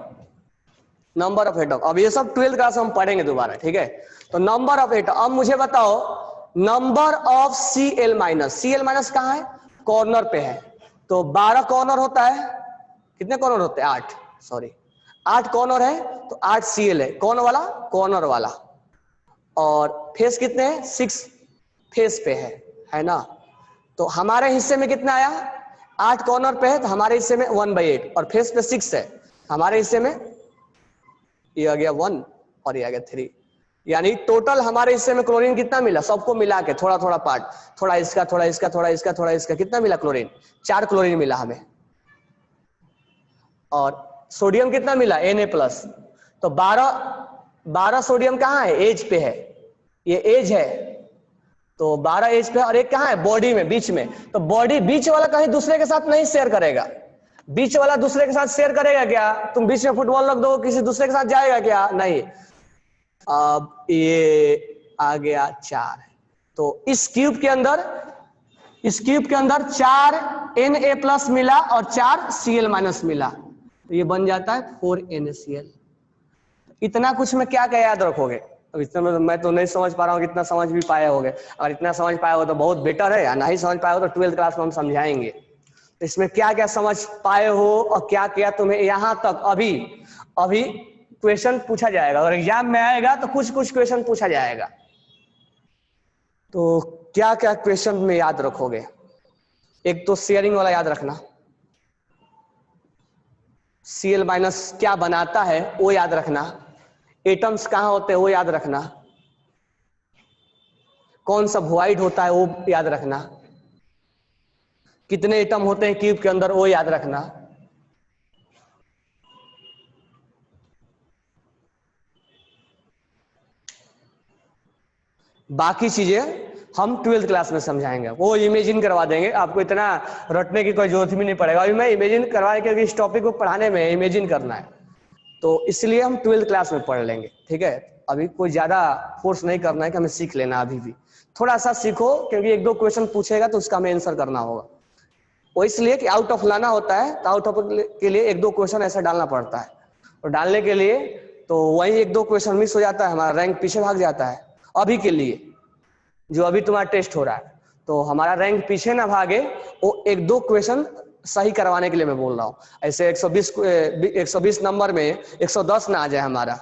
number of atom. अब ये सब 12th क्लास हम पढ़ेंगे दोबारा, ठीक है। तो नंबर ऑफ एटम, अब मुझे बताओ number of Cl minus, Cl minus कहाँ है, कॉर्नर पे है। तो 12 कॉर्नर होता है, कितने कॉर्नर होते हैं 8, सॉरी 8 कॉर्नर है, तो 8 Cl है, कौन वाला, कॉर्नर वाला। और फेस कितने हैं 6 फेस पे है ना। तो हमारे हिस्से में कितना आया, 8 कॉर्नर पे है, तो हमारे हिस्से में 1/8, और फेस पे 6 है, हमारे हिस्से में ये आ गया 1 और ये आ गया 3। यानी टोटल हमारे हिस्से में क्लोरीन कितना मिला, सबको मिला के थोड़ा थोड़ा पार्ट, थोड़ा इसका थोड़ा इसका थोड़ा इसका थोड़ा इसका, कितना मिला क्लोरीन, 4 क्लोरीन मिला हमें। और सोडियम कितना मिला Na+। तो 12 सोडियम कहाँ है, एज पे है, ये एज है, तो 12 एज पे, और एक कहाँ है बॉडी में, बीच में। तो बॉडी बीच वाला कहीं दूसरे के साथ नहीं शेयर करेगा, बीच वाला दूसरे के साथ शेयर करेगा क्या, तुम बीच में फुटबॉल रख दो किसी दूसरे के साथ जाएगा क्या, नहीं। अब ये आ गया 4, तो इस क्यूब के अंदर 4 Na+ मिला और 4 Cl- मिला, तो ये बन जाता है 4 NaCl। इतना कुछ में क्या क्या याद रखोगे, अब इतना मैं तो नहीं समझ पा रहा हूँ, कितना समझ भी पाए होगे। अगर इतना समझ पाए हो तो बहुत बेटर है, या नहीं समझ पाए हो तो 12th क्लास में हम समझाएंगे। तो इसमें क्या क्या समझ पाए हो और क्या क्या तुम्हें यहाँ तक अभी क्वेश्चन पूछा जाएगा, अगर एग्जाम में आएगा तो कुछ कुछ क्वेश्चन पूछा जाएगा। तो क्या क्या क्वेश्चन में याद रखोगे, एक तो शेयरिंग वाला याद रखना, Cl- क्या बनाता है वो याद रखना, एटम्स कहाँ होते हैं वो याद रखना, कौन सा वॉइड होता है वो याद रखना, कितने एटम होते हैं क्यूब के अंदर वो याद रखना। बाकी चीजें हम 12th क्लास में समझाएंगे, वो इमेजिन करवा देंगे आपको, इतना रटने की कोई जरूरत भी नहीं पड़ेगा। अभी मैं इमेजिन करवाने के, इस टॉपिक को पढ़ाने में इमेजिन करना है, तो इसलिए हम 12th क्लास में पढ़ लेंगे, ठीक है। अभी कोई ज्यादा फोर्स नहीं करना है कि हमें सीख लेना, अभी भी थोड़ा सा सीखो, क्योंकि 1-2 क्वेश्चन पूछेगा तो उसका हमें आंसर करना होगा। वो इसलिए कि आउट ऑफ लाना होता है, तो आउट ऑफ के लिए 1-2 क्वेश्चन ऐसा डालना पड़ता है, और डालने के लिए तो वही 1-2 क्वेश्चन मिस हो जाता है, हमारा रैंक पीछे भाग जाता है। अभी के लिए जो अभी तुम्हारा टेस्ट हो रहा है, तो हमारा रैंक पीछे ना भागे, वो 1-2 क्वेश्चन सही करवाने के लिए मैं बोल रहा हूँ। ऐसे 120 नंबर में 110 ना आ जाए हमारा,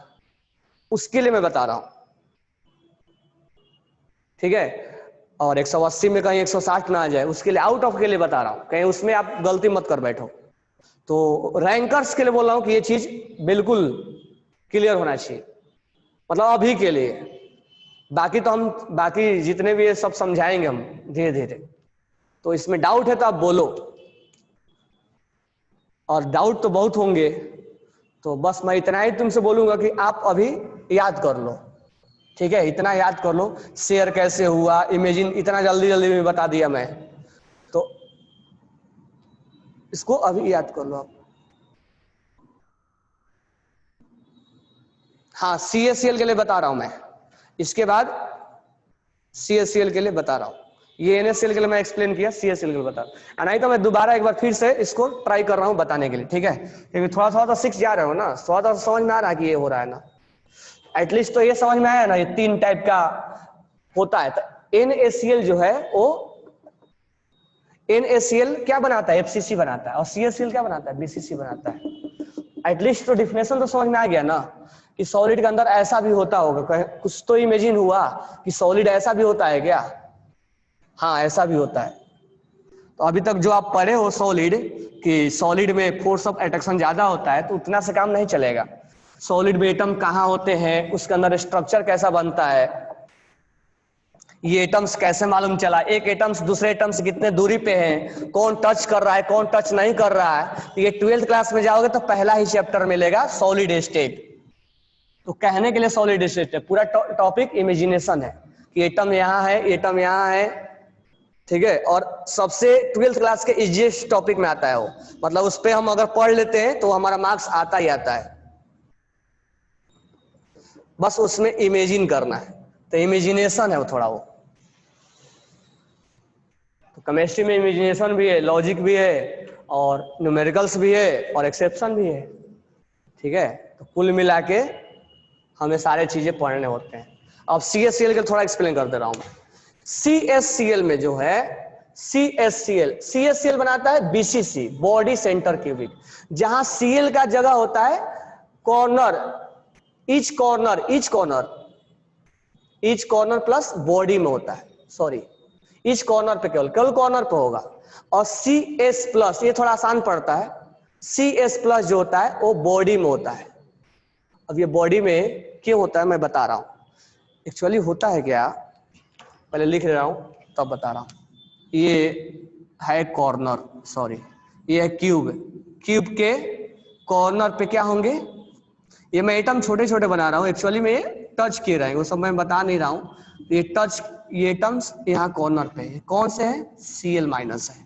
उसके लिए मैं बता रहा हूँ, ठीक है। और 180 में कहीं 160 ना आ जाए, उसके लिए आउट ऑफ के लिए बता रहा हूँ, कहीं उसमें आप गलती मत कर बैठो। तो रैंकर्स के लिए बोल रहा हूँ कि ये चीज बिल्कुल क्लियर होना चाहिए, मतलब अभी के लिए। बाकी तो हम बाकी जितने भी ये सब समझाएंगे हम धीरे धीरे। तो इसमें डाउट है तो आप बोलो, और डाउट तो बहुत होंगे, तो बस मैं इतना ही तुमसे बोलूंगा कि आप अभी याद कर लो, ठीक है। इतना याद कर लो, शेयर कैसे हुआ, इमेजिन इतना जल्दी जल्दी में बता दिया मैं, तो इसको अभी याद कर लो आप। हाँ, CaCl के लिए बता रहा हूं मैं, इसके बाद CaCl के लिए बता रहा हूं, ये NaCl के लिए मैं एक्सप्लेन किया, CaCl के लिए बता रहा हूं। नहीं तो मैं दोबारा एक बार फिर से इसको ट्राई कर रहा हूं बताने के लिए, ठीक है। क्योंकि थोड़ा थोड़ा तो सीख जा रहे हो ना, थोड़ा थोड़ा समझ में आ रहा है कि ये हो रहा है ना, एटलीस्ट तो ये समझ में आया ना, ये 3 टाइप का होता है। तो NaCl जो है वो NaCl क्या बनाता है, FCC बनाता है, और CaCl क्या बनाता है, BCC बनाता है। एटलीस्ट तो डिफिनेशन तो समझ में आ गया ना, कि सॉलिड के अंदर ऐसा भी होता होगा, कुछ तो इमेजिन हुआ कि सॉलिड ऐसा भी होता है क्या, हाँ ऐसा भी होता है। तो अभी तक जो आप पढ़े हो सॉलिड, कि सॉलिड में फोर्स ऑफ अट्रैक्शन ज्यादा होता है, तो उतना से काम नहीं चलेगा। सॉलिड में एटम कहाँ होते हैं, उसके अंदर स्ट्रक्चर कैसा बनता है, ये एटम्स कैसे मालूम चला, एक एटम्स दूसरे एटम से कितने दूरी पे है, कौन टच कर रहा है कौन टच नहीं कर रहा है। ये 12th क्लास में जाओगे तो पहला ही चैप्टर मिलेगा सॉलिड स्टेट। तो कहने के लिए सॉलिड स्टेट है, पूरा टॉपिक इमेजिनेशन है, कि एटम यहाँ है एटम यहाँ है, ठीक है, और सबसे 12th क्लास के इजीएस्ट टॉपिक में आता है वो, मतलब उस पे हम अगर पढ़ लेते हैं तो हमारा मार्क्स आता ही आता है, बस उसमें इमेजिन करना है, तो इमेजिनेशन है वो थोड़ा वो। तो केमिस्ट्री में इमेजिनेशन भी है, लॉजिक भी है, और न्यूमेरिकल्स भी है, और एक्सेप्शन भी है। ठीक है, तो कुल मिला के हमें सारे चीजें पढ़ने होते हैं। अब CSCl के थोड़ा एक्सप्लेन कर दे रहा हूं मैं। CSCl में जो है, CSCl बनाता है BCC, बॉडी सेंटर क्यूबिक, जहां Cl का जगह होता है corner, each corner plus body में होता है, सॉरी ईच कॉर्नर पे, केवल कॉर्नर पे होगा। और CS प्लस, ये थोड़ा आसान पड़ता है, CS प्लस जो होता है वो बॉडी में होता है। अब ये बॉडी में क्यों होता है मैं बता रहा हूं। एक्चुअली होता है क्या, पहले लिख रहा हूं तब बता रहा हूं। ये है कॉर्नर, सॉरी ये है क्यूब के कॉर्नर पे क्या होंगे, ये मैं एटम छोटे छोटे बना रहा हूं, एक्चुअली में ये टच किए रहेंगे, वो सब मैं बता नहीं रहा हूं। ये एटम्स यहाँ कॉर्नर पे है, कौन से है, Cl माइनस है,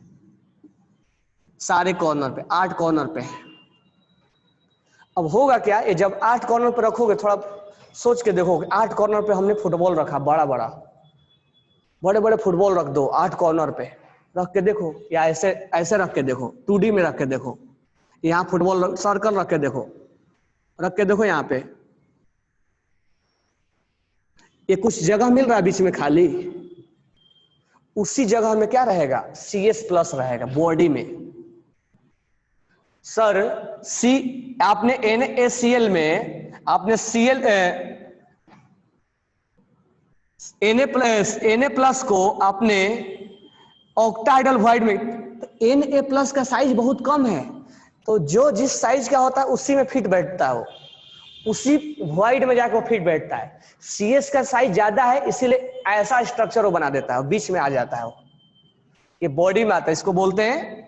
सारे कॉर्नर पे, 8 कॉर्नर पे है। अब होगा क्या, ये जब 8 कॉर्नर पे रखोगे, थोड़ा सोच के देखोगे, 8 कॉर्नर पे हमने फुटबॉल रखा, बड़े बड़े फुटबॉल रख दो 8 कॉर्नर पे, रख के देखो, या ऐसे रख के देखो, 2D में रख के देखो, यहाँ फुटबॉल सर्कल रख के देखो यहाँ पे, ये कुछ जगह मिल रहा है बीच में खाली, उसी जगह में क्या रहेगा, CS प्लस रहेगा बॉडी में। सर आपने NaCl में आपने Na प्लस को आपने ऑक्टाइडल वॉइड में, Na प्लस का साइज बहुत कम है, तो जो जिस साइज का होता है उसी में फिट बैठता है वो, उसी वॉइड में जाकर वो फिट बैठता है। CS का साइज ज्यादा है, इसीलिए ऐसा स्ट्रक्चर वो बना देता है, बीच में आ जाता है वो, ये बॉडी में आता है, इसको बोलते हैं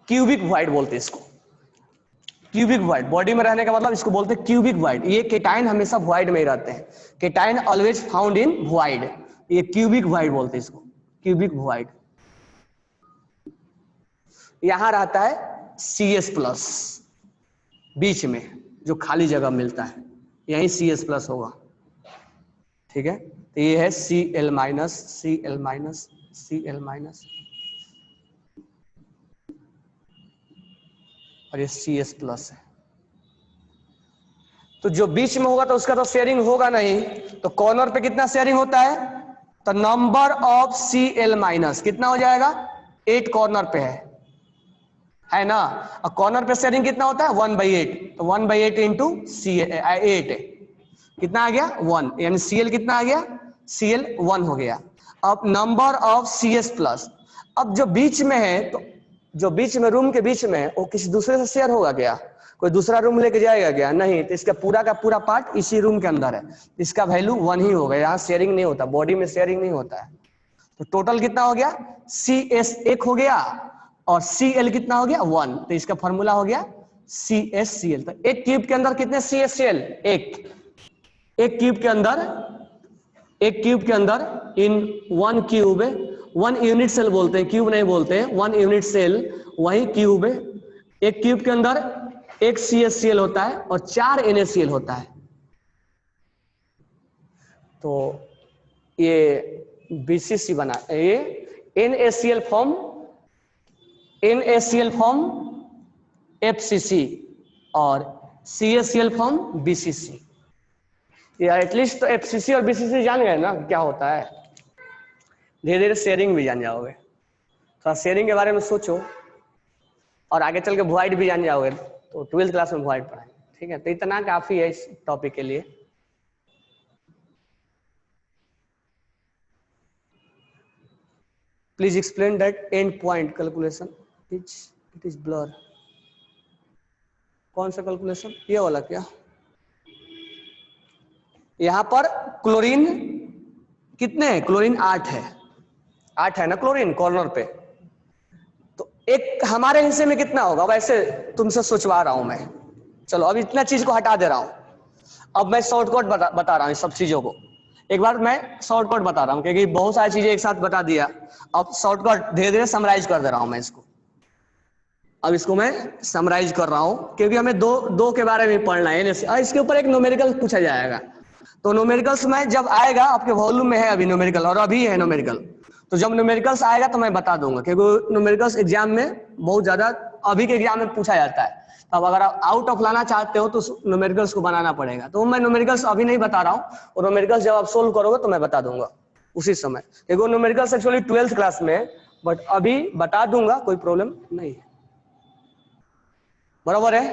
क्यूबिक वॉइड, बोलते हैं इसको क्यूबिक वॉइड। बॉडी में रहने का मतलब इसको बोलते हैं क्यूबिक वॉइड। ये केटाइन हमेशा वॉइड में ही रहते हैं, cation always found in void, ये क्यूबिक वॉइड बोलते हैं इसको, क्यूबिक वॉइड। यहां रहता है CS प्लस, बीच में जो खाली जगह मिलता है यही CS प्लस होगा। ठीक है, तो ये है Cl माइनस और ये CS प्लस है। तो जो बीच में होगा तो उसका तो शेयरिंग होगा नहीं, तो कॉर्नर पे कितना शेयरिंग होता है, तो नंबर ऑफ Cl माइनस कितना हो जाएगा, 8 कॉर्नर पे है ना, और कॉर्नर पे शेयरिंग कितना होता है 1/8, तो 1/8 इंटू 8 कितना आ गया 1, यानी Cl कितना आ गया, Cl 1 हो गया। अब नंबर ऑफ CS प्लस, अब जो बीच में है, तो जो बीच में रूम के बीच में है वो किसी दूसरे से शेयर होगा क्या, कोई दूसरा रूम लेके जाएगा क्या, नहीं, तो इसका पूरा का पूरा पार्ट इसी रूम के अंदर है, इसका वैल्यू 1 ही होगा, यहाँ शेयरिंग नहीं होता, बॉडी में शेयरिंग नहीं होता है। तो टोटल कितना हो गया, CS 1 हो गया और Cl कितना हो गया 1, तो इसका फॉर्मूला हो गया CSCl। तो एक क्यूब के अंदर कितने CSCl, एक क्यूब के अंदर इन 1 क्यूब, 1 यूनिट सेल बोलते हैं, क्यूब नहीं बोलते हैं, 1 यूनिट सेल वही क्यूब है। एक क्यूब के अंदर एक CSCl होता है और 4 NaCl होता है। तो ये BCC बना, ये NaCl फॉर्म FCC और CSCl फॉर्म BCC। ये एटलीस्ट तो FCC और BCC जान गए ना क्या होता है, धीरे धीरे शेयरिंग भी जान जाओगे, थोड़ा शेयरिंग के बारे में सोचो और आगे चल के वॉइड भी जान जाओगे, तो 12th क्लास में वॉइड पढ़ाएंगे। ठीक है, तो इतना काफी है इस टॉपिक के लिए। Please explain that and point calculation it is blur. कौन सा कैलकुलेशन, ये वाला क्या, यहां पर क्लोरीन कितने हैं, क्लोरीन 8 है ना क्लोरीन कॉर्नर पे, तो एक हमारे हिस्से में कितना होगा, वैसे तुमसे सोचवा रहा हूं मैं, चलो अब इतना चीज को हटा दे रहा हूं। अब मैं शॉर्टकट बता रहा हूँ सब चीजों को। एक बार मैं शॉर्टकट बता रहा हूँ क्योंकि बहुत सारी चीजें एक साथ बता दिया। अब शॉर्टकट धीरे धीरे समराइज कर दे रहा हूँ मैं इसको। अब इसको मैं समराइज कर रहा हूँ क्योंकि हमें दो के बारे में पढ़ना है। इसके ऊपर एक न्यूमेरिकल पूछा जाएगा। तो न्यूमेरिकल्स में जब आएगा, आपके वॉल्यूम में है अभी न्यूमेरिकल और अभी है न्यूमेरिकल, तो जब न्यूमेरिकल्स आएगा तो मैं बता दूंगा क्योंकि न्यूमेरिकल्स एग्जाम में बहुत ज्यादा अभी के एग्जाम में पूछा जाता है। अब अगर आप आउट ऑफ लाना चाहते हो तो न्यूमेरिकल्स को बनाना पड़ेगा। तो मैं न्यूमेरिकल्स अभी नहीं बता रहा हूँ, और न्यूमेरिकल्स जब आप सोल्व करोगे तो मैं बता दूंगा उसी समय, क्योंकि न्यूमेरिकल्स एक्चुअली 12th क्लास में है, बट अभी बता दूंगा, कोई प्रॉब्लम नहीं है। बराबर है।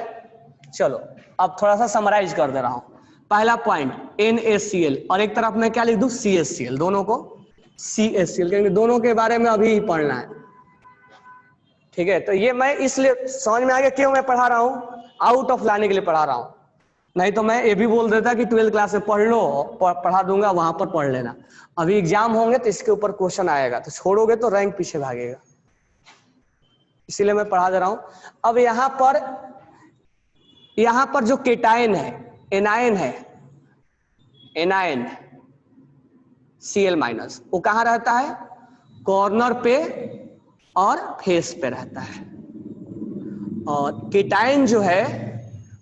चलो अब थोड़ा सा समराइज कर दे रहा हूं। पहला पॉइंट NaCl, और एक तरफ मैं क्या लिख दूं, CaCl, दोनों को CaCl, क्योंकि दोनों के बारे में अभी ही पढ़ना है। ठीक है, तो ये मैं इसलिए समझ में आ गया क्यों मैं पढ़ा रहा हूं, आउट ऑफ लाने के लिए पढ़ा रहा हूं। नहीं तो मैं ये भी बोल देता कि 12th क्लास में पढ़ लो, पढ़ा दूंगा, वहां पर पढ़ लेना। अभी एग्जाम होंगे तो इसके ऊपर क्वेश्चन आएगा, तो छोड़ोगे तो रैंक पीछे भागेगा, इसीलिए मैं पढ़ा दे रहा हूं। अब यहां पर जो केटायन है, एनायन है, एनायन Cl माइनस, वो कहां रहता है, कॉर्नर पे और फेस पे रहता है। और केटायन जो है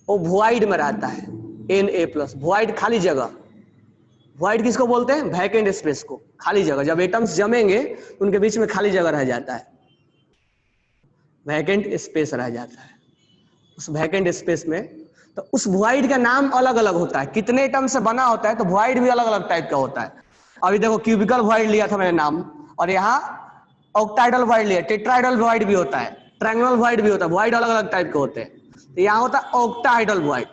वो वॉइड में रहता है, Na+, वॉइड खाली जगह। वॉइड किसको बोलते हैं, वैकेंट स्पेस को, खाली जगह। जब एटम्स जमेंगे तो उनके बीच में खाली जगह रह जाता है, वैकेंट स्पेस रह जाता है। उस वैकेंट स्पेस में तो उस वॉइड का नाम अलग अलग होता है, कितने एटम से बना होता है, तो वॉइड भी अलग अलग टाइप का होता है। अभी देखो क्यूबिकल वॉइड लिया था मैंने नाम, और यहाँ ऑक्टाइडल वॉइड लिया, टेट्राइडल वॉइड भी होता है, ट्रायंगुलर वॉइड भी होता है, वॉइड अलग अलग टाइप के होते हैं। तो यहाँ होता है octahedral void,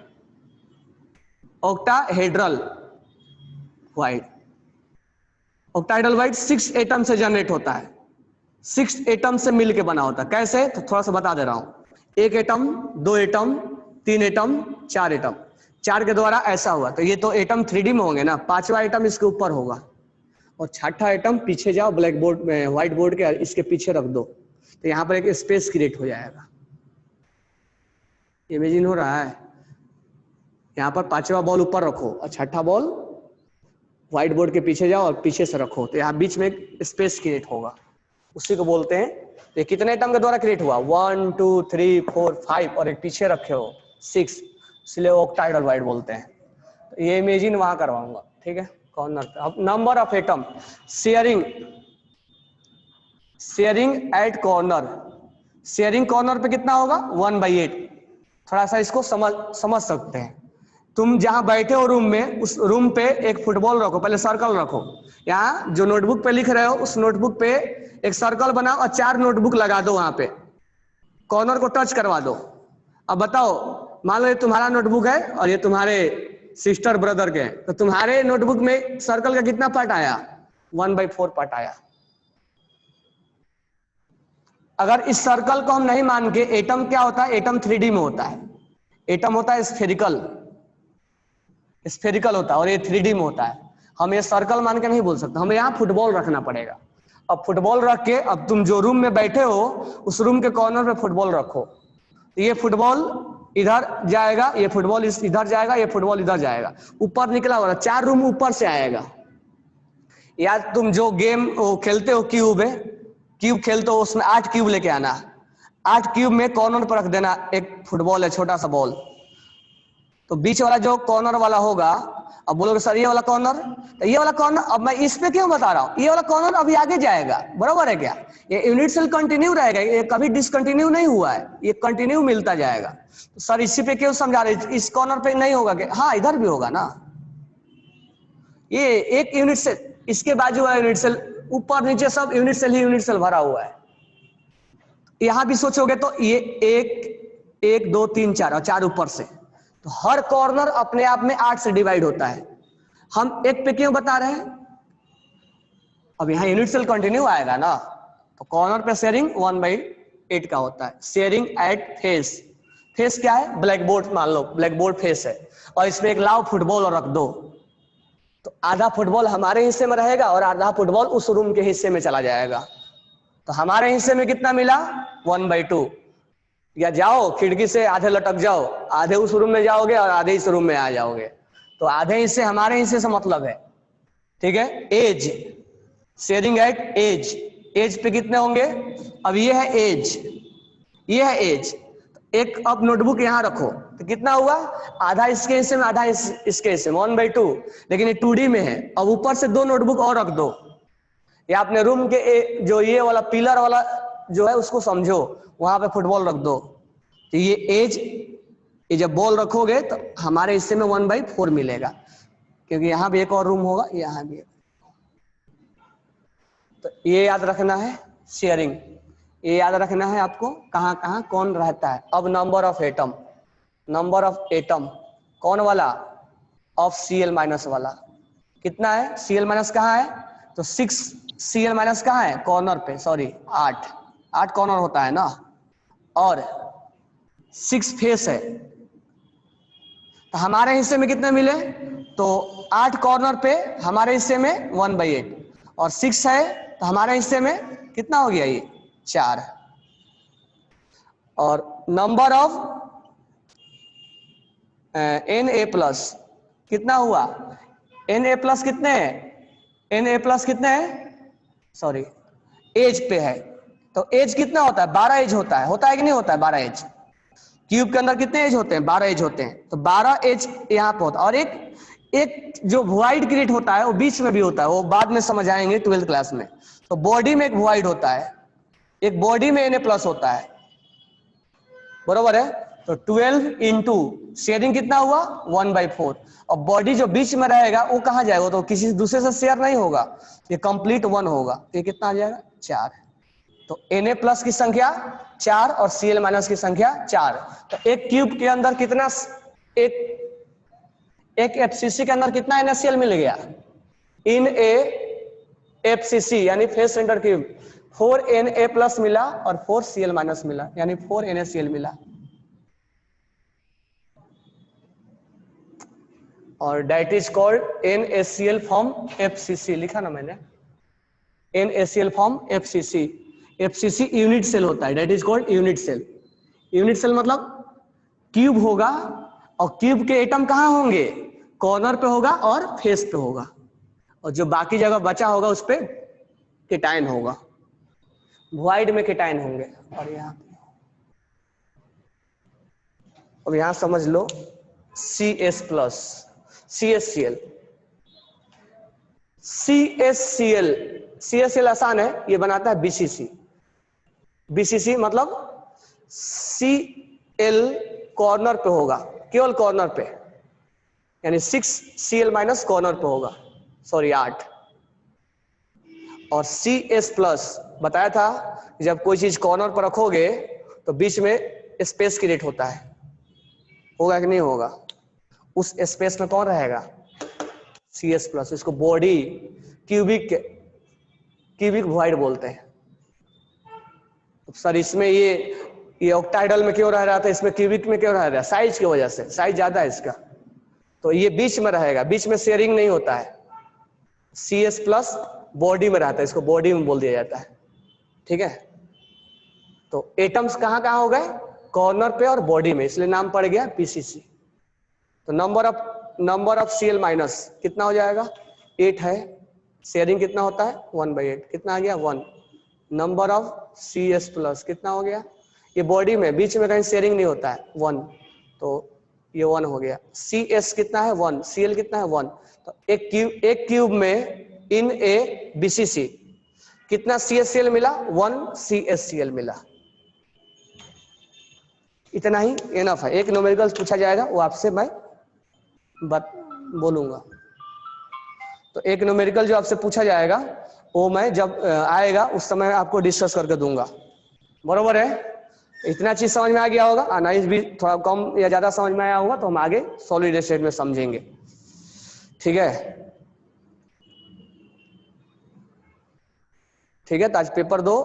octahedral void. Octahedral void 6 atom से जनरेट होता है, 6 एटम से मिलके बना होता है। कैसे, तो थोड़ा सा बता दे रहा हूं। 1 एटम, 2 एटम, 3 एटम, 4 एटम, 4 के द्वारा ऐसा हुआ। तो ये तो एटम 3D में होंगे ना, 5वां एटम इसके ऊपर होगा, और 6ठा आइटम पीछे जाओ ब्लैक बोर्ड में, व्हाइट बोर्ड के इसके पीछे रख दो, तो यहाँ पर एक स्पेस क्रिएट हो जाएगा। इमेजिन हो रहा है, यहाँ पर 5वां बॉल ऊपर रखो और 6ठा बॉल व्हाइट बोर्ड के पीछे जाओ और पीछे से रखो, तो यहाँ बीच में एक स्पेस क्रिएट होगा, उसी को बोलते हैं। ये कितने एटम के द्वारा क्रिएट हुआ, 1 2 3 4 5, और एक पीछे रखे हो 6, इसलिए ऑक्टाहेड्रल वॉइड बोलते हैं। तो ये इमेजिन वहां करवाऊंगा, ठीक है, कॉर्नर पे। अब number of atom sharing at corner, sharing corner पे कितना होगा, 1/8। थोड़ा सा इसको समझ सकते हैं। तुम जहां बैठे हो रूम में, उस रूम पे एक फुटबॉल रखो, पहले सर्कल रखो। यहाँ जो नोटबुक पे लिख रहे हो उस नोटबुक पे एक सर्कल बनाओ और 4 नोटबुक लगा दो, वहां पे कॉर्नर को टच करवा दो। अब बताओ, मान लो ये तुम्हारा नोटबुक है और ये तुम्हारे सिस्टर ब्रदर के, तो तुम्हारे नोटबुक में सर्कल का कितना पार्ट आया, 1/4 पार्ट आया। अगर इस सर्कल को हम नहीं मान के, एटम क्या होता है, एटम 3D में होता है, एटम होता है स्फेरिकल होता है, और ये 3D में होता है। हम ये सर्कल मान के नहीं बोल सकते, हमें यहाँ फुटबॉल रखना पड़ेगा। अब फुटबॉल रख के, अब तुम जो रूम में बैठे हो उस रूम के कॉर्नर पे फुटबॉल रखो, तो ये फुटबॉल इधर जाएगा, ये फुटबॉल इधर जाएगा, ये फुटबॉल इधर जाएगा, ऊपर निकला होगा, 4 रूम ऊपर से आएगा। या तुम जो गेम खेलते हो क्यूब है, क्यूब खेलते हो, उसमें 8 क्यूब लेके आना, 8 क्यूब में कॉर्नर पर रख देना एक फुटबॉल है, छोटा सा बॉल। तो बीच वाला जो कॉर्नर वाला होगा, अब बोलोगे सर ये वाला कॉर्नर, तो ये वाला कॉर्नर, अब मैं इस पे क्यों बता रहा हूं, ये वाला कॉर्नर अभी आगे जाएगा, बराबर है क्या, ये यूनिट सेल कंटिन्यू रहेगा, ये कभी डिसकंटिन्यू नहीं हुआ है, ये कंटिन्यू मिलता जाएगा। तो सर इसी पे क्यों समझा रहे, इस कॉर्नर पे नहीं होगा क्या, हाँ इधर भी होगा ना, ये एक यूनिट सेल, इसके बाजू वाला यूनिट सेल, ऊपर नीचे सब यूनिट सेल ही यूनिट सेल भरा हुआ है। यहां भी सोचोगे तो ये 1 2 3 4 और 4 ऊपर से, तो हर कॉर्नर अपने आप में 8 से डिवाइड होता है। हम एक पे क्यों बता रहे हैं, अब यहाँ यूनिट सेल कंटिन्यू आएगा ना, तो कॉर्नर पे शेयरिंग 1/8 का होता है। शेयरिंग एट फेस, फेस क्या है, ब्लैक बोर्ड मान लो, ब्लैक बोर्ड फेस है, और इसमें एक लाव फुटबॉल रख दो, तो आधा फुटबॉल हमारे हिस्से में रहेगा और आधा फुटबॉल उस रूम के हिस्से में चला जाएगा। तो हमारे हिस्से में कितना मिला, 1/2। या जाओ खिड़की से आधे लटक जाओ, आधे उस रूम में जाओगे और आधे इस रूम में आ जाओगे, तो आधे हिस्से हमारे हिस्से से मतलब है, ठीक है। Edge, sharing at edge, edge पे कितने होंगे? अब ये है एज, ये है एज। एक अब नोटबुक यहां रखो तो कितना हुआ? आधा इसके हिस्से में, आधा इसके हिस्से में, 1/2। लेकिन ये 2D में है। अब ऊपर से 2 नोटबुक और रख दो, या अपने रूम के जो ये वाला पिलर वाला जो है उसको समझो, वहां पे फुटबॉल रख दो। तो ये एज, ये जब बॉल रखोगे तो हमारे हिस्से में 1/4 मिलेगा, क्योंकि यहाँ भी एक और रूम होगा, यहाँ भी। तो ये याद रखना है शेयरिंग, ये याद रखना है आपको कहाँ कहाँ कौन रहता है। अब number of atom, number of atom कौन वाला? ऑफ Cl- वाला कितना है? Cl- कहाँ है? तो 6 Cl- कहाँ है? कॉर्नर पे, सॉरी 8 कॉर्नर होता है ना, और 6 फेस है। तो हमारे हिस्से में कितने मिले? तो 8 कॉर्नर पे हमारे हिस्से में 1/8, और 6 है तो हमारे हिस्से में कितना हो गया? ये 4। और नंबर ऑफ Na+ कितना हुआ? Na+ कितने हैं? Na+ कितने हैं? सॉरी, एज पे है। तो एज कितना होता है? 12 एज होता है कि नहीं होता है? 12 एज। क्यूब के अंदर कितने एज होते हैं? 12 एज होते हैं। तो 12 एज यहाँ पे होता है। और एक जो वॉइड क्रिएट होता है वो बीच में भी होता है, वो बाद में समझ आएंगे 12th क्लास में। तो बॉडी में एक वॉइड होता है, एक बॉडी में Na+ होता है, बरोबर है। तो 12 इंटू शेयरिंग कितना हुआ? 1/4। और बॉडी जो बीच में रहेगा वो कहाँ जाएगा? तो किसी दूसरे से शेयर नहीं होगा, ये कंप्लीट 1 होगा। ये कितना आ जाएगा? 4। तो Na+ की संख्या 4 और Cl- की संख्या 4। तो एक क्यूब के अंदर कितना, एक FCC के अंदर कितना NaCl मिल गया? इन ए FCC यानी फेस सेंटर क्यूब 4 Na+ मिला और 4 Cl- मिला, यानी 4 NaCl मिला। और that is called NaCl form FCC, लिखा ना मैंने, NaCl form FCC। FCC unit cell होता है, that is called unit cell. Unit cell मतलब क्यूब होगा, और क्यूब के एटम कहाँ होंगे? कॉर्नर पे होगा और फेस पे होगा, और जो बाकी जगह बचा होगा उस पे केटाइन होगा, वाइड में केटाइन होंगे। और यहाँ अब यहां समझ लो CS+, CSCl, CSCl, CSCl आसान है, ये बनाता है BCC। BCC मतलब Cl कॉर्नर पे होगा, केवल कॉर्नर पे, यानी 6 Cl- कॉर्नर पे होगा, सॉरी 8। और CS+ बताया था जब कोई चीज कॉर्नर पर रखोगे तो बीच में स्पेस क्रिएट होता है, होगा कि नहीं होगा? उस स्पेस में कौन रहेगा? CS+। इसको बॉडी क्यूबिक वॉइड बोलते हैं। तो सर इसमें ये ऑक्टाइडल में क्यों रह रहा था, इसमें क्यूबिक में क्यों रह रहा है? साइज की वजह से, साइज ज्यादा है इसका, तो ये बीच में रहेगा, बीच में शेयरिंग नहीं होता है। CS+ बॉडी में रहता है, इसको बॉडी में बोल दिया जाता है, ठीक है। तो एटम्स कहाँ कहाँ हो गए? कॉर्नर पे और बॉडी में, इसलिए नाम पड़ गया PCC। तो नंबर ऑफ Cl- कितना हो जाएगा? 8 है। शेयरिंग कितना होता है? 1/8। कितना आ गया? 1। नंबर ऑफ CS+ कितना हो गया? ये बॉडी में, बीच में कहीं शेयरिंग नहीं होता है, 1। तो ये 1 हो गया। CS कितना है? 1। Cl कितना है? 1। तो एक क्यूब में इन ए BCC कितना CSCl मिला? 1 CSCl मिला। इतना ही एनफ है। एक न्यूमेरिकल पूछा जाएगा, वो आपसे मैं बोलूंगा। तो एक न्यूमेरिकल जो आपसे पूछा जाएगा वो मैं जब आएगा उस समय आपको डिस्कस करके दूंगा, बरोबर है। इतना चीज समझ में आ गया होगा। अनाइज भी थोड़ा कम या ज्यादा समझ में आया होगा तो हम आगे सॉलिड स्टेट में समझेंगे, ठीक है। ठीक है, तो आज पेपर 2